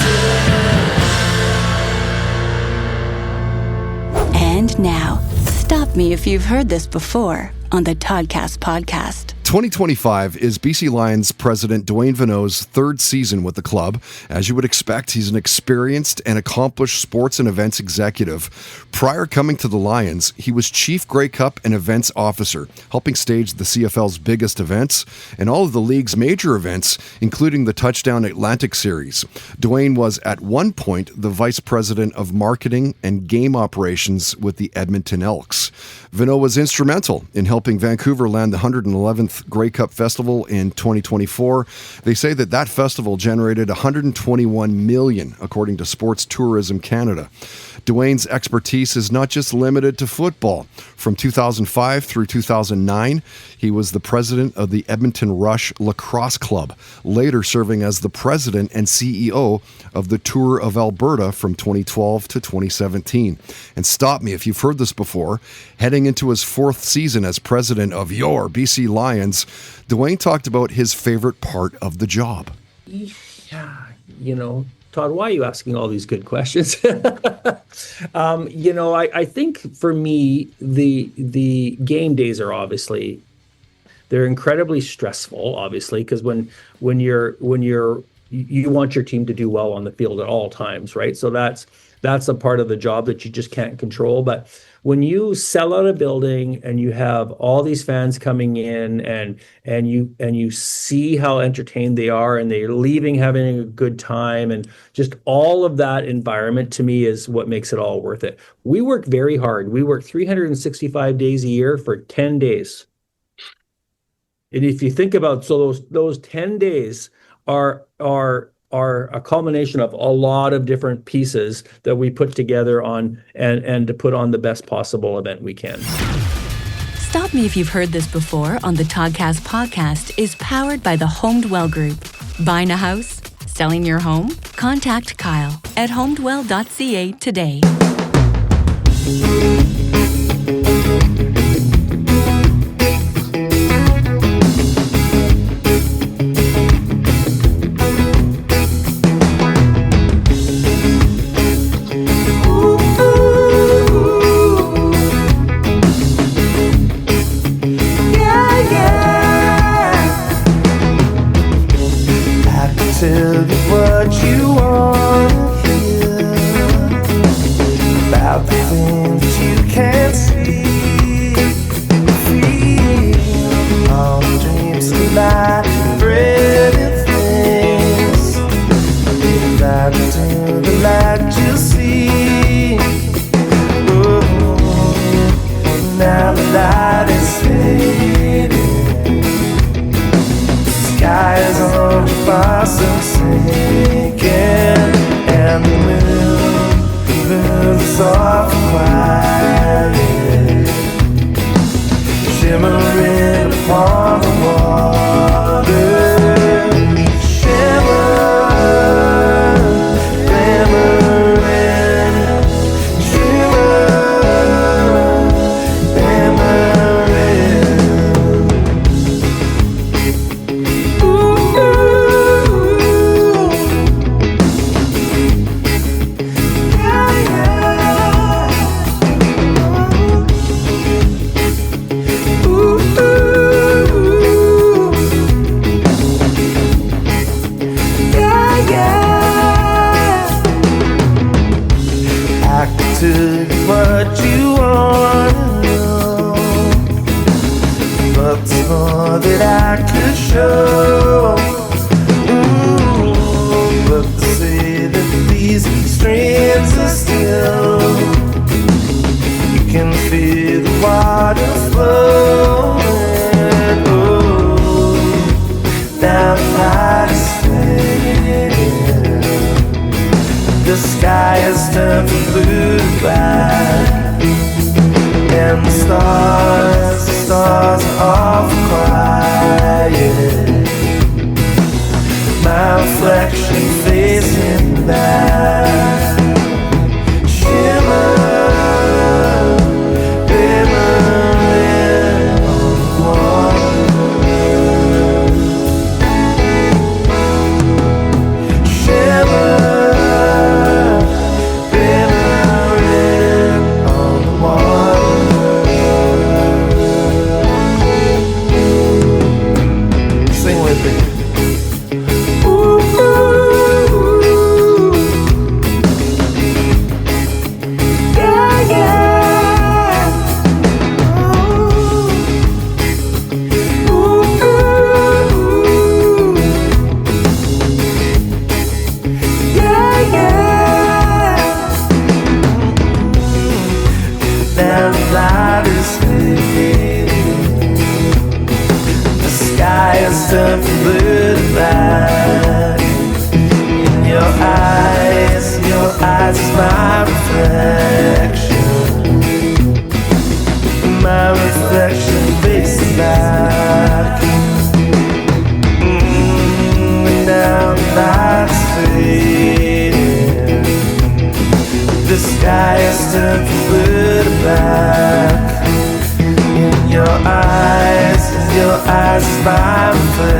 And now, stop me if you've heard this before on the Toddcast podcast. 2025 is BC Lions president Dwayne Vanneau's third season with the club. As you would expect, he's an experienced and accomplished sports and events executive. Prior coming to the Lions, he was Chief Grey Cup and Events Officer, helping stage the CFL's biggest events and all of the league's major events, including the Touchdown Atlantic Series. Dwayne was at one point the Vice President of Marketing and Game Operations with the Edmonton Elks. Vanneau was instrumental in helping Vancouver land the 111th Grey Cup Festival in 2024. They say that festival generated $121 million, according to Sports Tourism Canada. Dwayne's expertise is not just limited to football. From 2005 through 2009, he was the president of the Edmonton Rush Lacrosse Club, later serving as the president and CEO of the Tour of Alberta from 2012 to 2017. And stop me if you've heard this before, heading into his fourth season as president of your BC Lions, Dwayne talked about his favorite part of the job. Yeah, Todd, why are you asking all these good questions? I think for me, the game days are they're incredibly stressful, obviously, because when you're you want your team to do well on the field at all times, right? So that's a part of the job that you just can't control. But when you sell out a building and you have all these fans coming in and you see how entertained they are and they're leaving having a good time, and just all of that environment, to me, is what makes it all worth it. We work very hard. We work 365 days a year for 10 days. And if you think about, so those 10 days are a culmination of a lot of different pieces that we put together on and to put on the best possible event we can. Stop Me If You've Heard This Before on the Toddcast podcast is powered by the HomedWell Group. Buying a house? Selling your home? Contact Kyle at homedwell.ca today. Tell you what you want to hear about the things you can't see, feel all the dreams collide, brilliant things. Dive into the light you'll see. Oh, now the light is fading. Sky is on fire, so sinking, and the moon moves soft and quiet, shimmering upon the water. Shimmer, glimmering, shimmer, glimmering. To what you want to know, but there's more that I could show. But they say that these streams are still, you can feel the water flowing. Oh, now the light is fading. The sky has turned from blue to black, and the stars are awful quiet. My reflection facing back, shimmer, glimmering on the water. Shimmer. Turn from blue to black. In your eyes is my reflection. My reflection faces back. And now the light's fading. The sky has turned from blue to black. In your eyes is my reflection.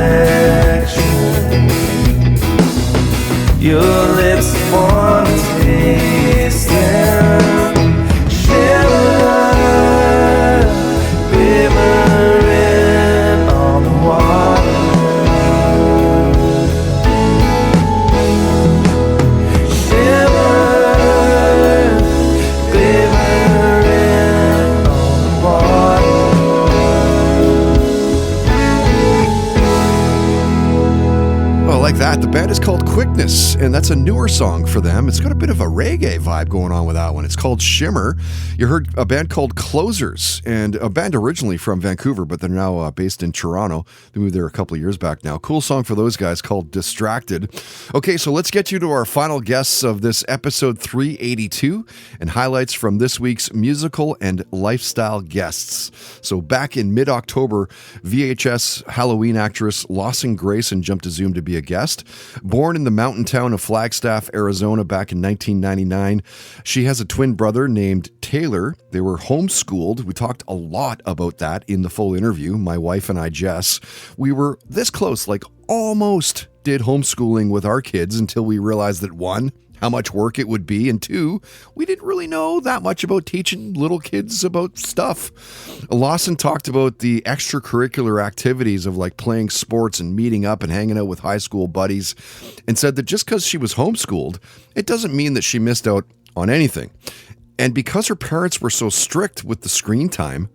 Your lips want to taste them. Shimmer, glimmering on the water. The band is called Quickness, and that's a newer song for them. It's got a bit of a reggae vibe going on with that one. It's called Shimmer. You heard a band called Closers, and a band originally from Vancouver, but they're now based in Toronto. They moved there a couple of years back now. Cool song for those guys called Distracted. Okay, so let's get you to our final guests of this episode 382 and highlights from this week's musical and lifestyle guests. So back in mid-October, VHS Halloween actress Lawson Greyson jumped to Zoom to be a guest. Born in the mountain town of Flagstaff, Arizona back in 1999, she has a twin brother named Taylor. They were homeschooled. We talked a lot about that in the full interview, my wife and I, Jess. We were this close, like almost did homeschooling with our kids until we realized that one, how much work it would be, and two, we didn't really know that much about teaching little kids about stuff. Lawson talked about the extracurricular activities of like playing sports and meeting up and hanging out with high school buddies, and said that just because she was homeschooled, it doesn't mean that she missed out on anything. And because her parents were so strict with the screen time,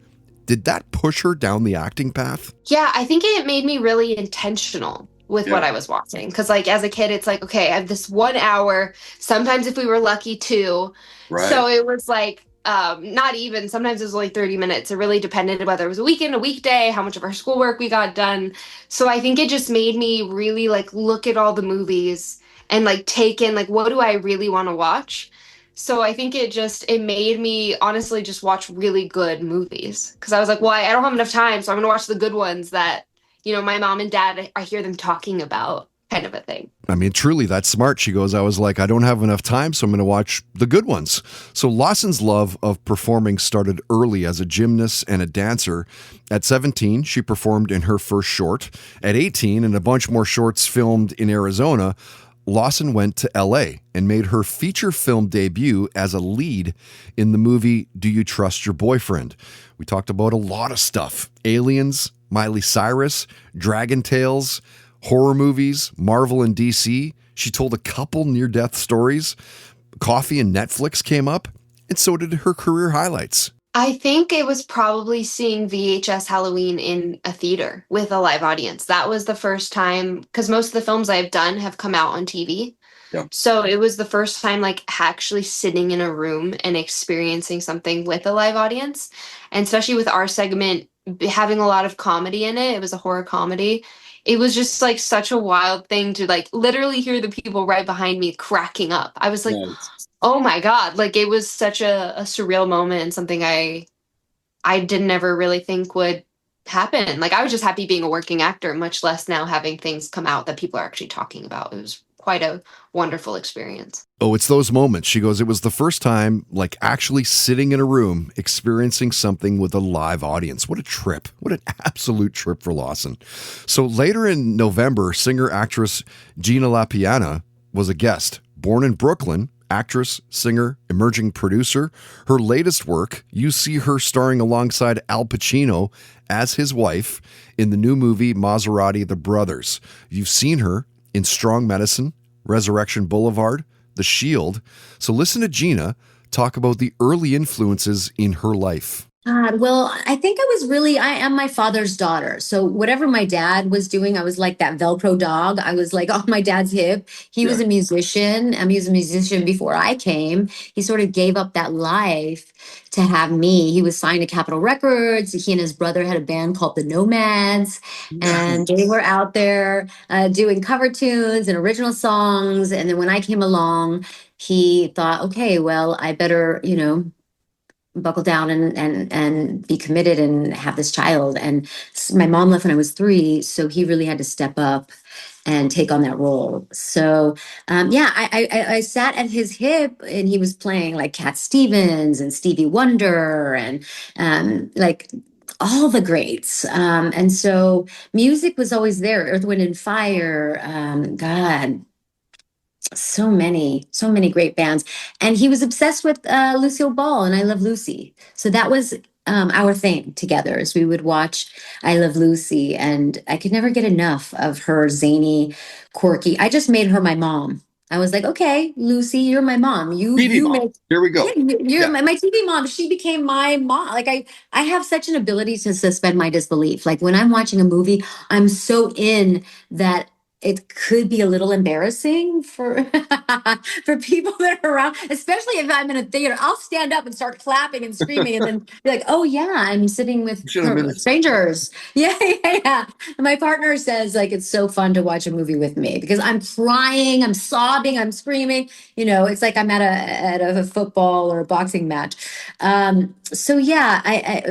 did that push her down the acting path? Yeah, I think it made me really intentional with what I was watching. Because like as a kid, it's like, okay, I have this 1 hour. Sometimes if we were lucky, 2. Right. So it was like, not even, sometimes it was only 30 minutes. It really depended whether it was a weekend, a weekday, how much of our schoolwork we got done. So I think it just made me really like look at all the movies and like take in like, what do I really want to watch? So I think it made me honestly just watch really good movies. Because I was like, well, I don't have enough time, so I'm going to watch the good ones that, you know, my mom and dad, I hear them talking about, kind of a thing. I mean, truly, that's smart. She goes, I was like, I don't have enough time, so I'm going to watch the good ones. So Lawson's love of performing started early as a gymnast and a dancer. At 17, she performed in her first short. At 18, and a bunch more shorts filmed in Arizona, Lawson went to LA and made her feature film debut as a lead in the movie Do You Trust Your Boyfriend? We talked about a lot of stuff. Aliens, Miley Cyrus, Dragon Tales, horror movies, Marvel and DC. She told a couple near-death stories. Coffee and Netflix came up, and so did her career highlights. I think it was probably seeing VHS Halloween in a theater with a live audience. That was the first time, because most of the films I've done have come out on TV. Yeah. So it was the first time like actually sitting in a room and experiencing something with a live audience. And especially with our segment having a lot of comedy in it, it was a horror comedy. It was just like such a wild thing to like literally hear the people right behind me cracking up. I was like, oh my God, like it was such a surreal moment and something I didn't ever really think would happen. Like I was just happy being a working actor, much less now having things come out that people are actually talking about. It was quite a wonderful experience. Oh, it's those moments. She goes, it was the first time like actually sitting in a room experiencing something with a live audience. What a trip. What an absolute trip for Lawson. So later in November, singer-actress Gina La Piana was a guest. Born in Brooklyn, actress, singer, emerging producer. Her latest work, you see her starring alongside Al Pacino as his wife in the new movie Maserati The Brothers. You've seen her in Strong Medicine, Resurrection Boulevard, The Shield. So listen to Gina talk about the early influences in her life. Well, I think I am my father's daughter. So whatever my dad was doing, I was like that Velcro dog. I was like on my dad's hip. He was a musician. He was a musician before I came. He sort of gave up that life to have me. He was signed to Capitol Records. He and his brother had a band called the Nomads. And they were out there doing cover tunes and original songs. And then when I came along, he thought, okay, well, I better, buckle down and be committed and have this child. And my mom left when I was 3, so he really had to step up and take on that role. So I sat at his hip and he was playing like Cat Stevens and Stevie Wonder and like all the greats. And so music was always there. Earth, Wind and Fire, so many great bands. And he was obsessed with Lucille Ball and I Love Lucy. So that was our thing together, as we would watch I Love Lucy. And I could never get enough of her zany, quirky. I just made her my mom. I was like, okay, Lucy, you're my mom. You mom. Here we go. You're my TV mom. She became my mom. Like I have such an ability to suspend my disbelief. Like when I'm watching a movie, I'm so in that it could be a little embarrassing for for people that are around, especially if I'm in a theater. I'll stand up and start clapping and screaming, and then be like, "Oh yeah, I'm sitting with strangers." Yeah, yeah, yeah. And my partner says like it's so fun to watch a movie with me because I'm crying, I'm sobbing, I'm screaming. You know, it's like I'm at a football or a boxing match. So yeah,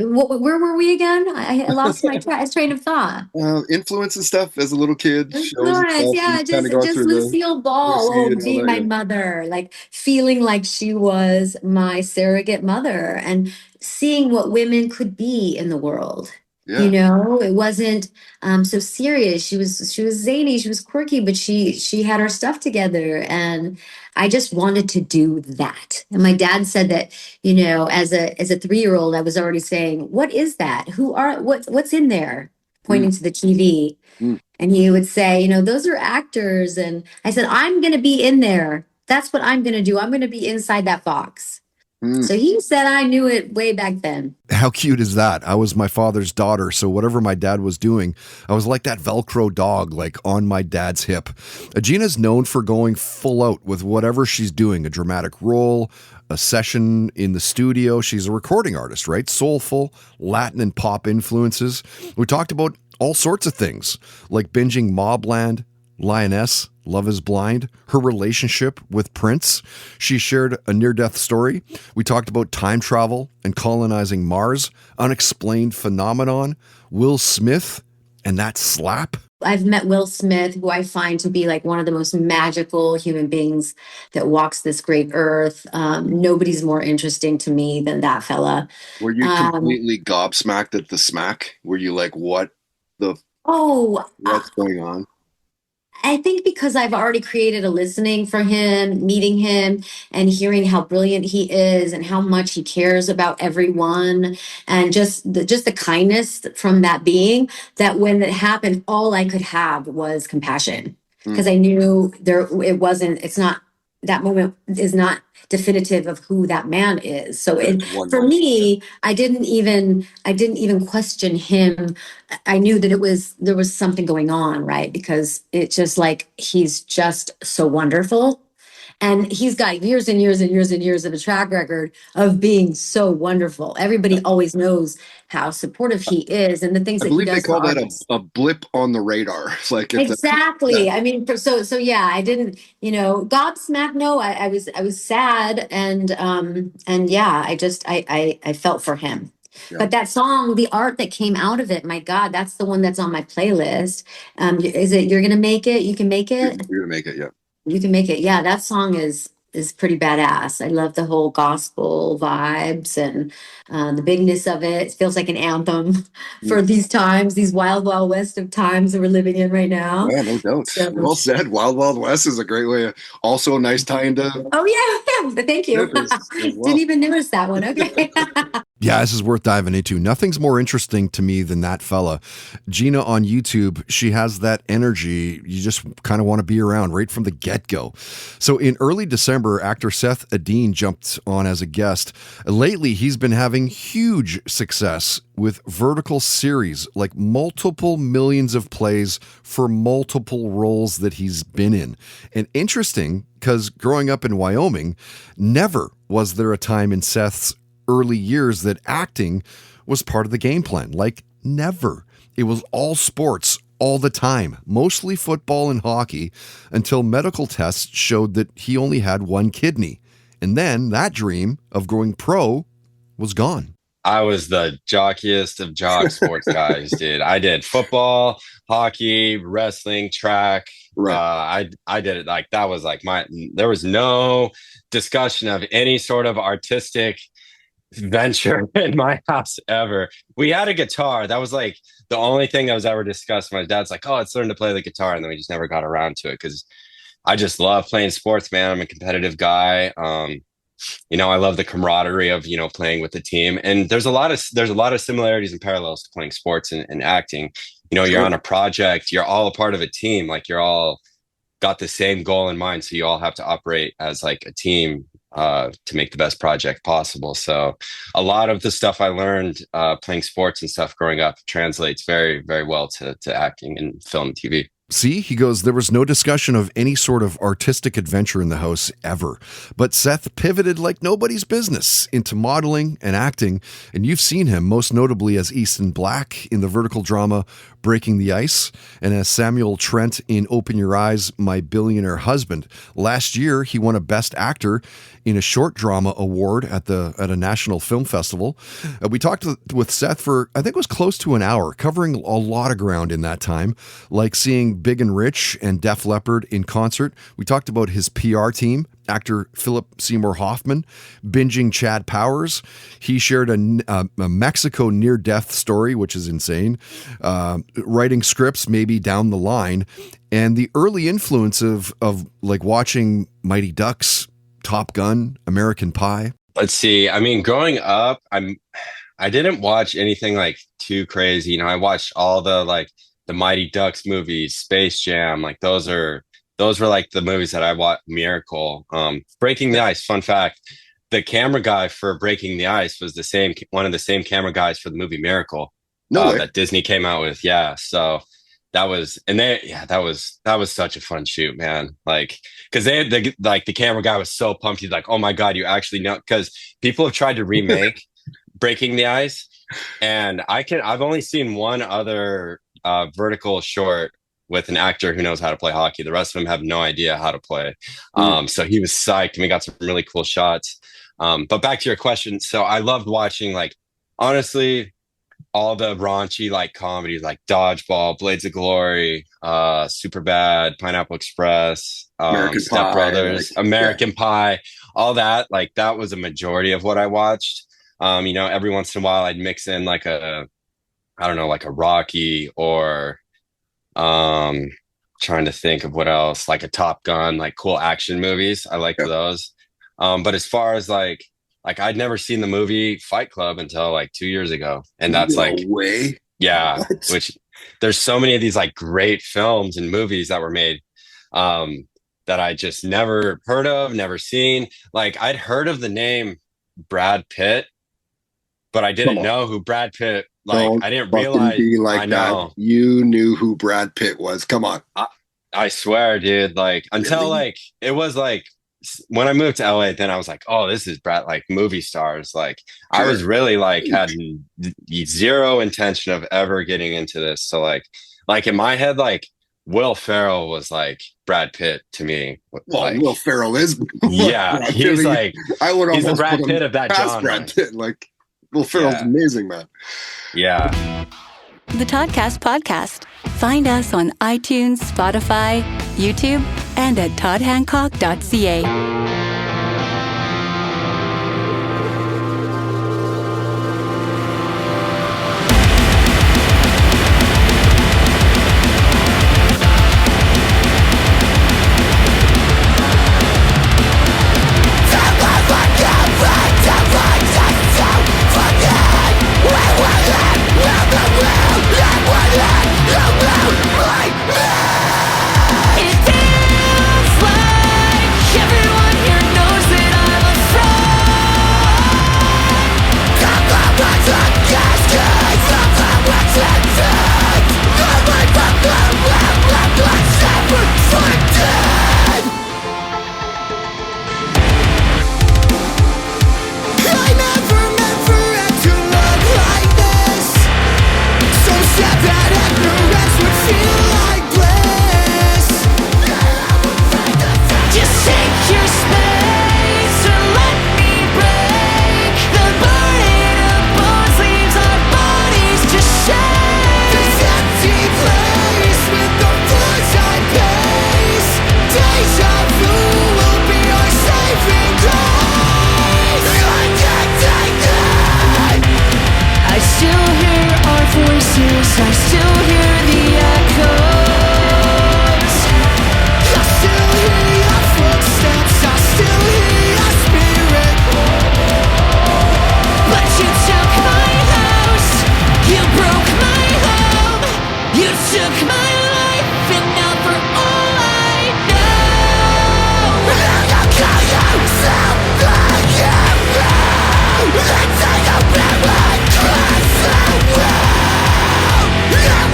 where were we again? I lost my train of thought. Influence and stuff as a little kid. Shows and Influence, stuff, yeah, you kinda just go just through the Lucille Ball, Lucy oh, and all being that, my yeah. mother, like feeling like she was my surrogate mother, and seeing what women could be in the world. You Yeah. know, it wasn't so serious. She was zany, she was quirky, but she had her stuff together, and I just wanted to do that. And my dad said that, you know, as a 3-year-old, I was already saying, "What is that? What's in there?" Pointing to the TV. And he would say, you know, those are actors. And I said, I'm going to be in there. That's what I'm going to do. I'm going to be inside that box. So he said I knew it way back then. How cute is that? I was my father's daughter, so whatever my dad was doing, I was like that Velcro dog, like on my dad's hip. Gina's known for going full out with whatever she's doing, a dramatic role, a session in the studio. She's a recording artist, right? Soulful, Latin and pop influences. We talked about all sorts of things, like binging Mobland, Lioness, Love is Blind, her relationship with Prince. She shared a near-death story. We talked about time travel and colonizing Mars, unexplained phenomenon, Will Smith, and that slap. I've met Will Smith, who I find to be like one of the most magical human beings that walks this great earth. Nobody's more interesting to me than that fella. Were you completely gobsmacked at the smack? Were you like, what the what's going on? I think because I've already created a listening for him, meeting him and hearing how brilliant he is and how much he cares about everyone, and just the kindness from that being, that when it happened, all I could have was compassion, because I knew it's not, that moment is not definitive of who that man is. So for me, I didn't even question him. I knew that there was something going on, right? Because it's just like, he's just so wonderful. And he's got years and years and years and years of a track record of being so wonderful. Everybody always knows how supportive he is and the things I that he believe does. they call for that artists. a blip on the radar. It's like Exactly. I mean, so yeah, I didn't, gobsmacked. No, I was sad, and yeah, I felt for him. Yeah. But that song, the art that came out of it, my God, that's the one that's on my playlist. Is it You're Gonna Make It? You Can Make It? You're gonna make it, yeah. You Can Make It. Yeah, that song is pretty badass. I love the whole gospel vibes and the bigness of it. It feels like an anthem for these times, these wild, wild west of times that we're living in right now. Yeah, no doubt. So- Well said. Wild Wild West is a great way. Also a nice tie into. Oh yeah, thank you. Didn't even notice that one. Okay. Yeah, this is worth diving into. Nothing's more interesting to me than that fella. Gina on YouTube, she has that energy you just kind of want to be around right from the get-go. So in early December, actor Seth Edeen jumped on as a guest. Lately, he's been having huge success with vertical series, like multiple millions of plays for multiple roles that he's been in. And interesting, because growing up in Wyoming, never was there a time in Seth's early years that acting was part of the game plan. Like, never. It was all sports all the time, mostly football and hockey, until medical tests showed that he only had one kidney. And then that dream of going pro was gone. I was the jockiest of jock sports guys, dude. I did football, hockey, wrestling, track. Right. I did it like that was like there was no discussion of any sort of artistic venture in my house ever. We had a guitar. That was like the only thing that was ever discussed. My dad's like, oh, let's learn to play the guitar. And then we just never got around to it because I just love playing sports, man. I'm a competitive guy. I love the camaraderie of, playing with the team. And there's a lot of similarities and parallels to playing sports and acting. You're on a project, you're all a part of a team. Like you're all got the same goal in mind. So you all have to operate as like a team to make the best project possible. So a lot of the stuff I learned playing sports and stuff growing up translates very, very well to acting and film and TV. See, he goes, there was no discussion of any sort of artistic adventure in the house ever. But Seth pivoted like nobody's business into modeling and acting, and you've seen him most notably as Easton Black in the vertical drama Breaking the Ice, and as Samuel Trent in Open Your Eyes, My Billionaire Husband. Last year, he won a Best Actor in a short drama award at a national film festival. We talked with Seth for, I think it was close to an hour, covering a lot of ground in that time, like seeing Big and Rich and Def Leppard in concert. We talked about his PR team, actor Philip Seymour Hoffman, binging Chad Powers. He shared a Mexico near-death story, which is insane, writing scripts maybe down the line, and the early influence of like watching Mighty Ducks, Top Gun, American Pie. Let's see. I mean, growing up, I didn't watch anything like too crazy. You know, I watched all the Mighty Ducks movies, Space Jam. Like those were like the movies that I watched. Miracle, Breaking the Ice. Fun fact: the camera guy for Breaking the Ice was one of the same camera guys for the movie Miracle. That Disney came out with. Yeah, so that was such a fun shoot, man. Like, because the camera guy was so pumped. He's like, "Oh my god, you actually know?" Because people have tried to remake Breaking the Ice, and I've only seen one other vertical short with an actor who knows how to play hockey. The rest of them have no idea how to play. So he was psyched, and we got some really cool shots. But back to your question. So I loved watching, like, honestly, all the raunchy like comedies like Dodgeball, Blades of Glory, Superbad, Pineapple Express, Step Brothers, American Pie, all that. Like that was a majority of what I watched. You know, every once in a while I'd mix in like a Rocky or trying to think of what else, like a Top Gun, like cool action movies. I like those. But as far as like I'd never seen the movie Fight Club until like 2 years ago. And that's which there's so many of these like great films and movies that were made that I just never heard of, never seen. Like I'd heard of the name Brad Pitt, but I didn't know who Brad Pitt, I didn't realize. I know. That. You knew who Brad Pitt was. Come on. I swear, dude. Like until like, it was like, when I moved to LA, then I was like, oh, this is Brad, like movie stars. Like I was really like had zero intention of ever getting into this. So like in my head, like Will Ferrell was like Brad Pitt to me. Well, like, Will Ferrell is. Yeah, he's like he's the Brad Pitt of that genre. Brad Pitt. Like Will Ferrell's amazing, man. Yeah. The Toddcast podcast. Find us on iTunes, Spotify, YouTube, and at toddhancock.ca.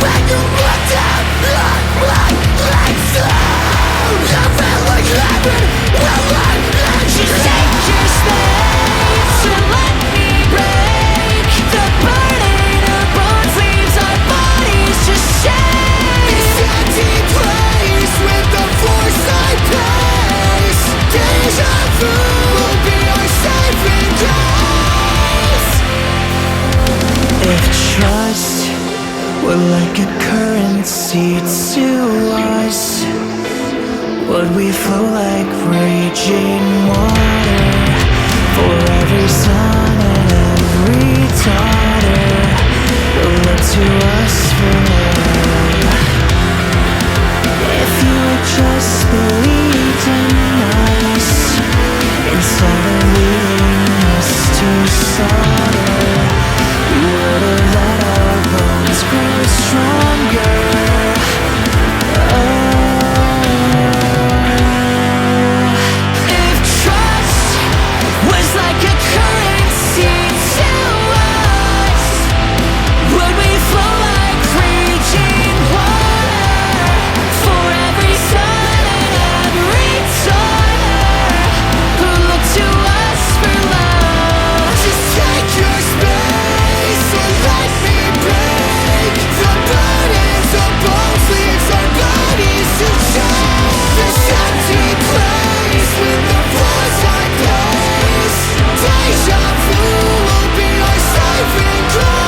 When you like a currency to us? Would we flow like raging water for every son and every daughter who look to us for love? If you had just believed in us instead of leading us to slaughter, we would have let our bones grow stronger. If trust was like a currency to us, would we flow like raging water for every son and every daughter who look to us for love? Just take your space and let me break the burdens of bones, leaves our bodies to change this empty place with the floors like glaze. Deja vu will be our saving grace.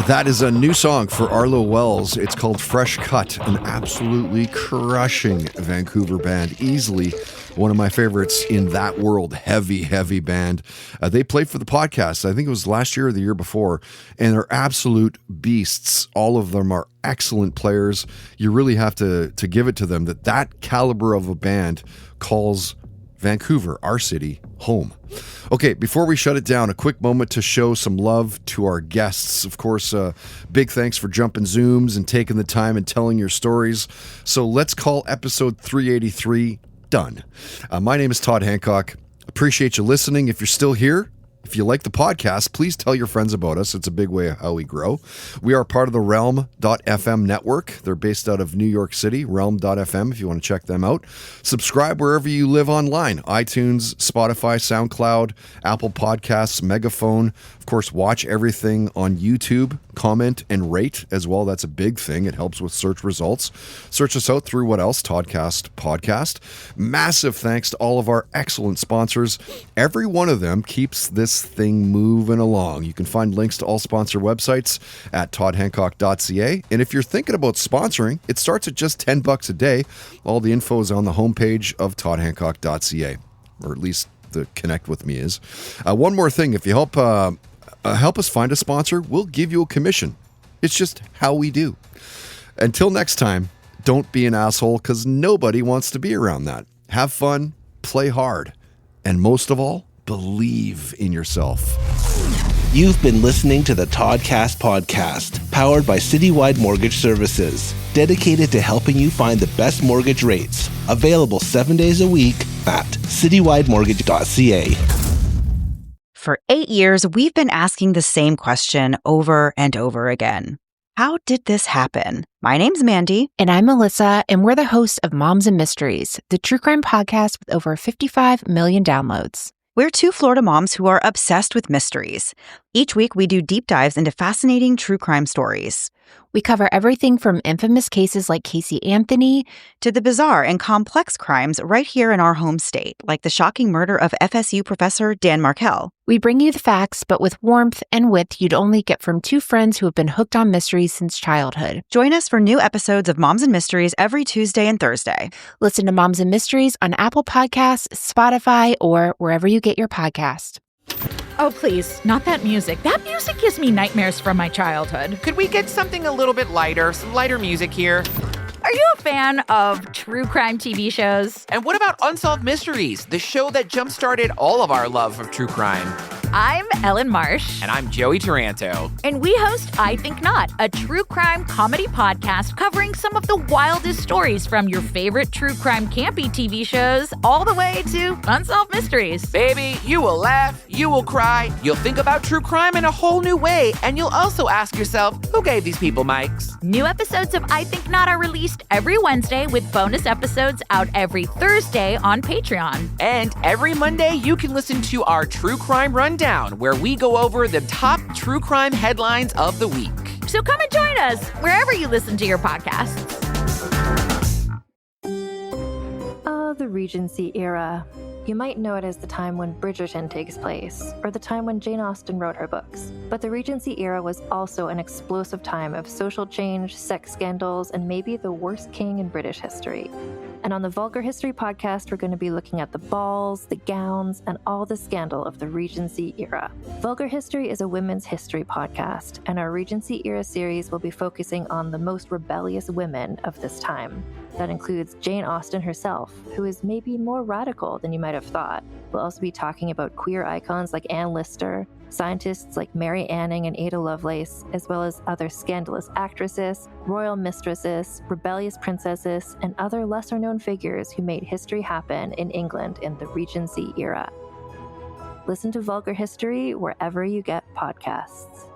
That is a new song for Arlo Wells. It's called Fresh Cut, an absolutely crushing Vancouver band. Easily one of my favorites in that world. Heavy, heavy band. They played for the podcast, I think it was last year or the year before, and they're absolute beasts. All of them are excellent players. You really have to give it to them that caliber of a band calls Vancouver, our city, home. Okay, before we shut it down, a quick moment to show some love to our guests. Of course, big thanks for jumping Zooms and taking the time and telling your stories. So let's call episode 383 done. My name is Todd Hancock. Appreciate you listening. If you're still here, if you like the podcast, please tell your friends about us. It's a big way of how we grow. We are part of the Realm.fm network. They're based out of New York City, Realm.fm, if you want to check them out. Subscribe wherever you live online. iTunes, Spotify, SoundCloud, Apple Podcasts, Megaphone. Of course, watch everything on YouTube. Comment and rate as well. That's a big thing. It helps with search results. Search us out through what else? Toddcast podcast. Massive thanks to all of our excellent sponsors. Every one of them keeps this thing moving along. You can find links to all sponsor websites at toddhancock.ca. And if you're thinking about sponsoring, it starts at just $10 a day. All the info is on the homepage of toddhancock.ca, or at least the connect with me is. One more thing, if you help us find a sponsor, we'll give you a commission. It's just how we do. Until next time, don't be an asshole, because nobody wants to be around that. Have fun, play hard, and most of all, believe in yourself. You've been listening to the Toddcast podcast, powered by Citywide Mortgage Services, dedicated to helping you find the best mortgage rates. Available 7 days a week at citywidemortgage.ca. For 8 years, we've been asking the same question over and over again. How did this happen? My name's Mandy. And I'm Melissa, and we're the hosts of Moms and Mysteries, the true crime podcast with over 55 million downloads. We're two Florida moms who are obsessed with mysteries. Each week, we do deep dives into fascinating true crime stories. We cover everything from infamous cases like Casey Anthony to the bizarre and complex crimes right here in our home state, like the shocking murder of FSU professor Dan Markell. We bring you the facts, but with warmth and wit you'd only get from two friends who have been hooked on mysteries since childhood. Join us for new episodes of Moms and Mysteries every Tuesday and Thursday. Listen to Moms and Mysteries on Apple Podcasts, Spotify, or wherever you get your podcast. Oh, please, not that music. That music gives me nightmares from my childhood. Could we get something a little bit lighter, some lighter music here? Are you a fan of true crime TV shows? And what about Unsolved Mysteries, the show that jump-started all of our love of true crime? I'm Ellen Marsh. And I'm Joey Taranto. And we host I Think Not, a true crime comedy podcast covering some of the wildest stories from your favorite true crime campy TV shows all the way to Unsolved Mysteries. Baby, you will laugh, you will cry, you'll think about true crime in a whole new way, and you'll also ask yourself, who gave these people mics? New episodes of I Think Not are released every Wednesday, with bonus episodes out every Thursday on Patreon. And every Monday, you can listen to our True Crime Rundown, where we go over the top true crime headlines of the week. So come and join us wherever you listen to your podcasts. the Regency era, you might know it as the time when Bridgerton takes place, or the time when Jane Austen wrote her books. But the Regency era was also an explosive time of social change, sex scandals, and maybe the worst king in British history. And on the Vulgar History podcast, we're going to be looking at the balls, the gowns, and all the scandal of the Regency era. Vulgar History is a women's history podcast, and our Regency era series will be focusing on the most rebellious women of this time. That includes Jane Austen herself, who is maybe more radical than you might have thought. We'll also be talking about queer icons like Anne Lister, scientists like Mary Anning and Ada Lovelace, as well as other scandalous actresses, royal mistresses, rebellious princesses, and other lesser-known figures who made history happen in England in the Regency era. Listen to Vulgar History wherever you get podcasts.